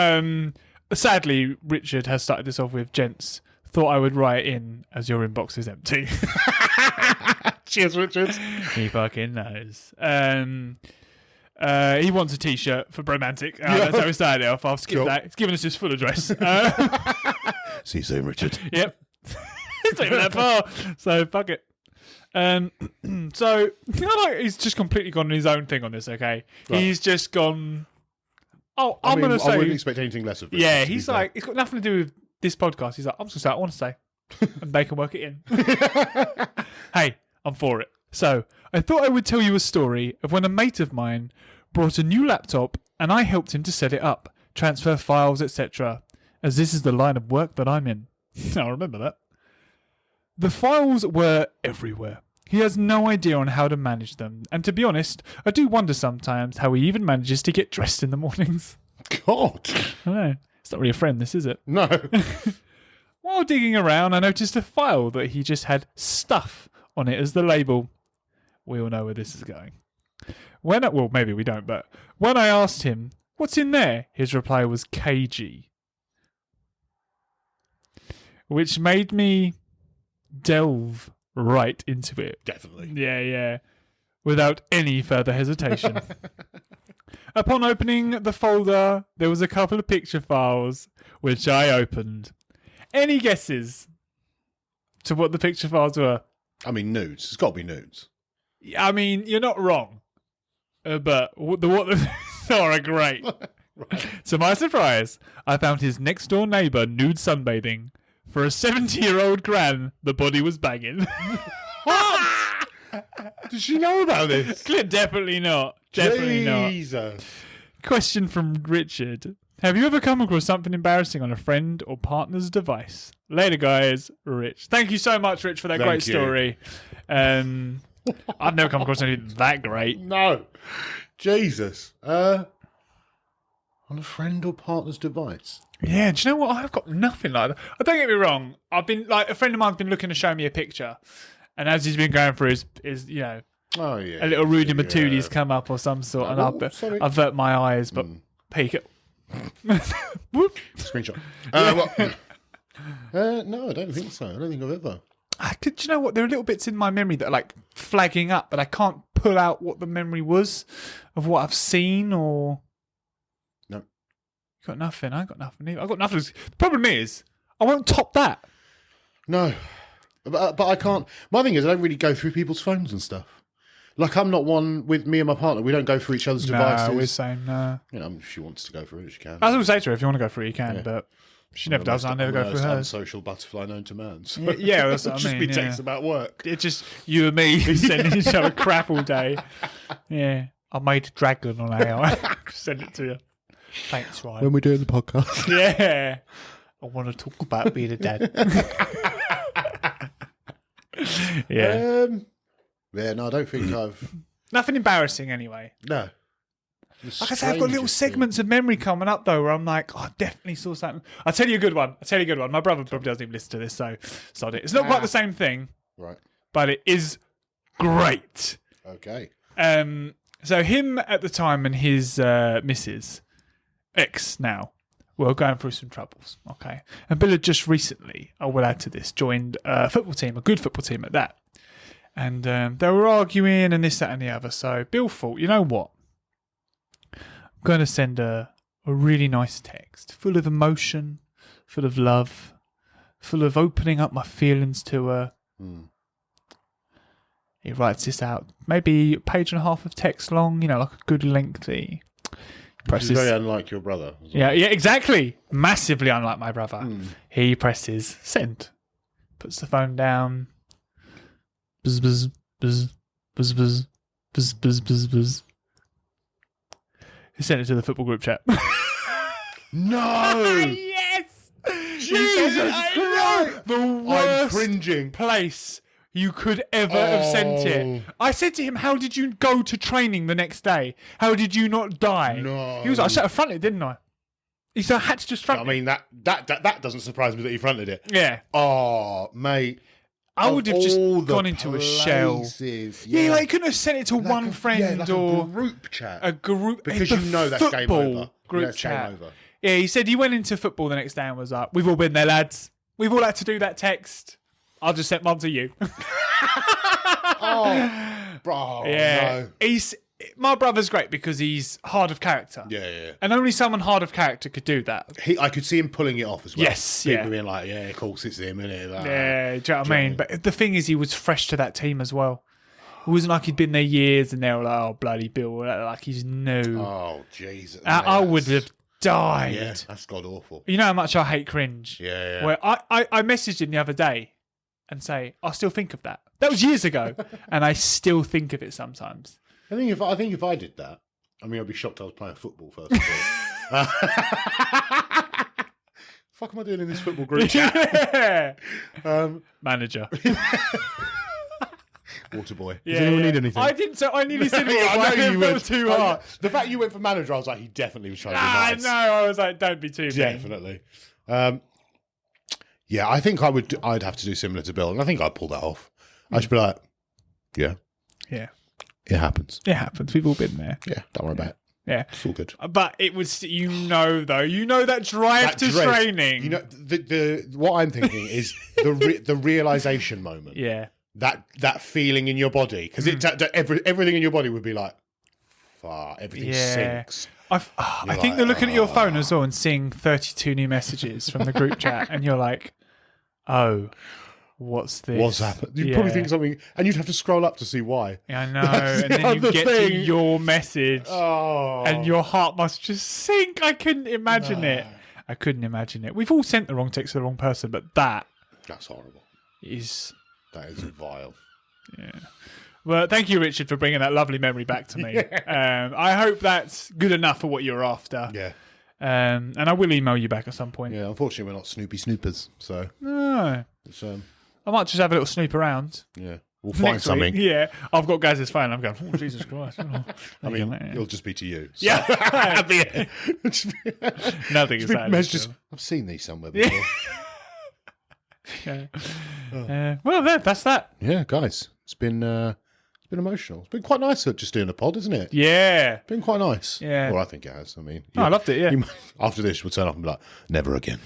sadly, Richard has started this off with, gents, thought I would write in as your inbox is empty. Cheers, Richard. He fucking knows. He wants a t-shirt for Bromantic. That's how we started it off. I'll skip that. He's given us his full address. See you soon, Richard. Yep. It's not even that far. So, fuck it. So, he's just completely gone on his own thing on this, okay? Right. He's just gone... Oh, I'm going to say... I wouldn't expect anything less of Richard. Yeah, he's like... It's got nothing to do with this podcast. He's like, I'm just going to say what I want to say. And they can work it in. Hey, I'm for it. So, I thought I would tell you a story of when a mate of mine brought a new laptop and I helped him to set it up, transfer files, etc., as this is the line of work that I'm in. I remember that. The files were everywhere. He has no idea on how to manage them, and to be honest, I do wonder sometimes how he even manages to get dressed in the mornings. God. I know. It's not really a friend, this, is it? No. While digging around, I noticed a file that he just had stuff on it as the label. We all know where this is going. Well, maybe we don't, but when I asked him, what's in there? His reply was KG. Which made me delve right into it. Definitely. Yeah. Without any further hesitation. Upon opening the folder, there was a couple of picture files, which I opened. Any guesses to what the picture files were? I mean, nudes. It's got to be nudes. I mean, you're not wrong. But what the are great. Right. To my surprise, I found his next door neighbour nude sunbathing. For a 70-year-old gran, the body was banging. What? Did she know about this? Definitely not. Definitely Jesus. not. Question from Richard. Have you ever come across something embarrassing on a friend or partner's device? Later, guys. Rich. Thank you so much, Rich, for that great story. I've never come across anything that great. No. Jesus. On a friend or partner's device? Yeah, do you know what? I've got nothing like that. Don't get me wrong. I've been a friend of mine's been looking to show me a picture, and as he's been going through his a little Rudy Matoody's come up or some sort, and I'll avert my eyes, but peek at Whoop. Screenshot. No, I don't think so. I don't think I've ever. Do you know what? There are little bits in my memory that are like flagging up, but I can't pull out what the memory was of what I've seen or. No. You got nothing. I got nothing either. I got nothing. The problem is, I won't top that. No. But I can't. My thing is, I don't really go through people's phones and stuff. Like, I'm not one with me and my partner. We don't go through each other's devices. No, we're saying no. You know, if she wants to go through it, she can. I was going to say to her, if you want to go through it, you can, but she never does. I never go through hers. Unsocial butterfly known to man. So Yeah, that's what I just mean. be texts about work. It's just you and me sending each other crap all day. Yeah. I made a dragon on AI. Send it to you. Thanks, Ryan. When we're doing the podcast. Yeah. I want to talk about being a dad. Yeah. Yeah, no, I don't think I've... Nothing embarrassing anyway. No. Like I say, I've got little segments of memory coming up though where I'm like, I definitely saw something. I'll tell you a good one. My brother probably doesn't even listen to this, so sod it. It's not quite the same thing. Right. But it is great. Okay. So him at the time and his missus, ex now, were going through some troubles. Okay. And Bill had just recently, I will add to this, joined a football team, a good football team at that. And they were arguing and this, that and the other. So Bill thought, you know what? I'm going to send a really nice text, full of emotion, full of love, full of opening up my feelings to her. He writes this out, maybe a page and a half of text long, like a good lengthy. Presses, very unlike your brother. Yeah, exactly. Massively unlike my brother. He presses send, puts the phone down. Buzz, buzz, buzz, buzz, buzz, buzz, buzz, buzz, buzz. He sent it to the football group chat. No! Yes! Jesus Christ! The worst I'm cringing. place you could ever have sent it. I said to him, how did you go to training the next day? How did you not die? No. He was like, I should have fronted, didn't I? He said, I had to just front I mean, that doesn't surprise me that he fronted it. Yeah. Oh, mate. I would have just all the gone into a shell. places, Yeah, like you couldn't have sent it to one friend like or a group chat. a group. Because the you know that's game football over. Group That's chat. game over. Yeah, he said he went into football the next day and was like, we've all been there, lads. We've all had to do that text. I'll just send mine to you. Oh, bro. Yeah. No. My brother's great because he's hard of character. Yeah. And only someone hard of character could do that. I could see him pulling it off as well. Yes, People yeah. being like, yeah, of course it's him, isn't it? Yeah, do you know what I mean? But the thing is, he was fresh to that team as well. It wasn't like he'd been there years and they were like, oh, bloody Bill. Like he's new. Oh, Jesus. I would have died. Yeah, that's god awful. You know how much I hate cringe? Yeah. Where I messaged him the other day and say, I still think of that. That was years ago. And I still think of it sometimes. I think if I did that, I mean, I'd be shocked I was playing football first of all. Fuck am I doing in this football group chat? Manager. Water boy. Yeah, Does anyone need anything? I didn't. So I nearly said it. I know you were too hard. The fact you went for manager, I was like, he definitely was trying to be I nice. know. I was like, don't be too mean. Definitely. Yeah, I think I'd have to do similar to Bill, and I think I'd pull that off. I should be like, yeah, it happens. It happens. We've all been there. Yeah, don't worry about it. Yeah, It's all good. but it was, though, that drive That to dread, training. You know, the what I'm thinking is the realization moment. Yeah. That feeling in your body, because everything in your body would be like, fuck, everything sinks. I think they're looking at your phone as well and seeing 32 new messages from the group chat, and you're like, oh, what's this? What's happened? You'd probably think something, and you'd have to scroll up to see why. Yeah, I know. That's And the then you other get thing. to your message, Oh, and your heart must just sink. I couldn't imagine it. I couldn't imagine it. We've all sent the wrong text to the wrong person, but that's horrible. That is vile. Yeah. Well, thank you, Richard, for bringing that lovely memory back to me. I hope that's good enough for what you're after. Yeah. And I will email you back at some point. Yeah, unfortunately, we're not Snoopy Snoopers, so No. it's, I might just have a little snoop around. yeah, we'll find Next something. week. Yeah. I've got Gaz's phone. I'm going, oh, Jesus Christ. Oh, I mean, it'll just be to you. So. yeah. Just Nothing is that. I've seen these somewhere before. Well, that's that. Yeah, guys, it's been been emotional. It's been quite nice just doing a pod, isn't it? Yeah. Been quite nice. Yeah. Well, I think it has. I mean, Oh, I loved it, yeah. After this, we'll turn up and be like, never again.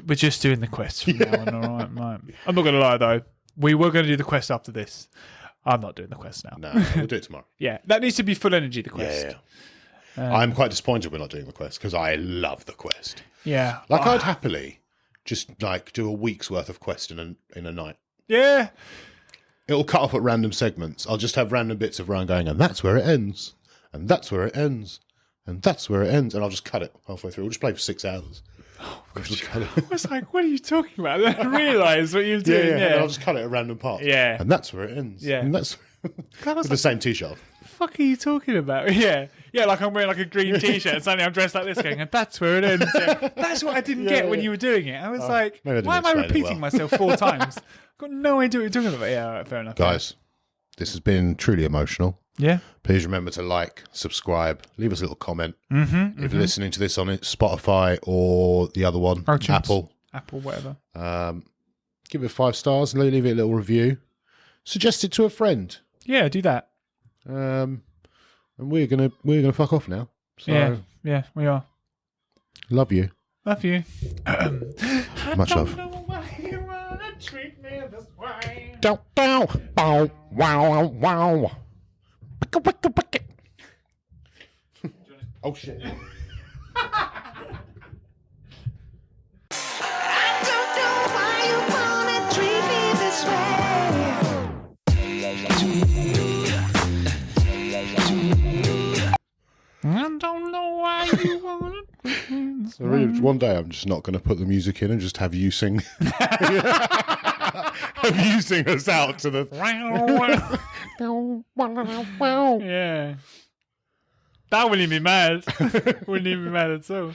We're just doing the quest from now on, all right. I'm not going to lie, though. We were going to do the quest after this. I'm not doing the quest now. No, we'll do it tomorrow. Yeah, that needs to be full energy, the quest. Yeah. I'm quite disappointed we're not doing the quest because I love the quest. Yeah. Like, I'd happily just like do a week's worth of quest in a night. Yeah. It'll cut off at random segments. I'll just have random bits of Ryan going, and that's where it ends. And that's where it ends. And that's where it ends. And I'll just cut it halfway through. We'll just play for 6 hours. Oh, I was like, what are you talking about? I didn't realise what you were doing. Yeah. I'll just cut it at random parts. Yeah. And that's where it ends. Yeah. And that's God, with the same t-shirt. The fuck are you talking about? Yeah. Yeah, like I'm wearing like a green t-shirt and suddenly I'm dressed like this going, and that's where it ends. Yeah. That's what I didn't get when you were doing it. I was like, maybe I didn't why am I explain it repeating well. myself 4 times? I've got no idea what you're talking about. Yeah, all right, fair enough. Guys, this has been truly emotional. Yeah. Please remember to like, subscribe, leave us a little comment. If you're listening to this on Spotify or the other one, iTunes. Apple, whatever. give it 5 stars and leave it a little review. Suggest it to a friend. Yeah, do that. And we're gonna fuck off now. So Yeah, we are. love you. Love you. Much love. Why you wanna treat me this way? Bow, bow, bow, wow, wow. Wicka, wicka, wicka. Oh shit. I don't know why you wanna treat me this So really, one day I'm just not going to put the music in and just have you sing. Have you sing us out to the. Yeah. That wouldn't even be mad. Wouldn't even be mad at all.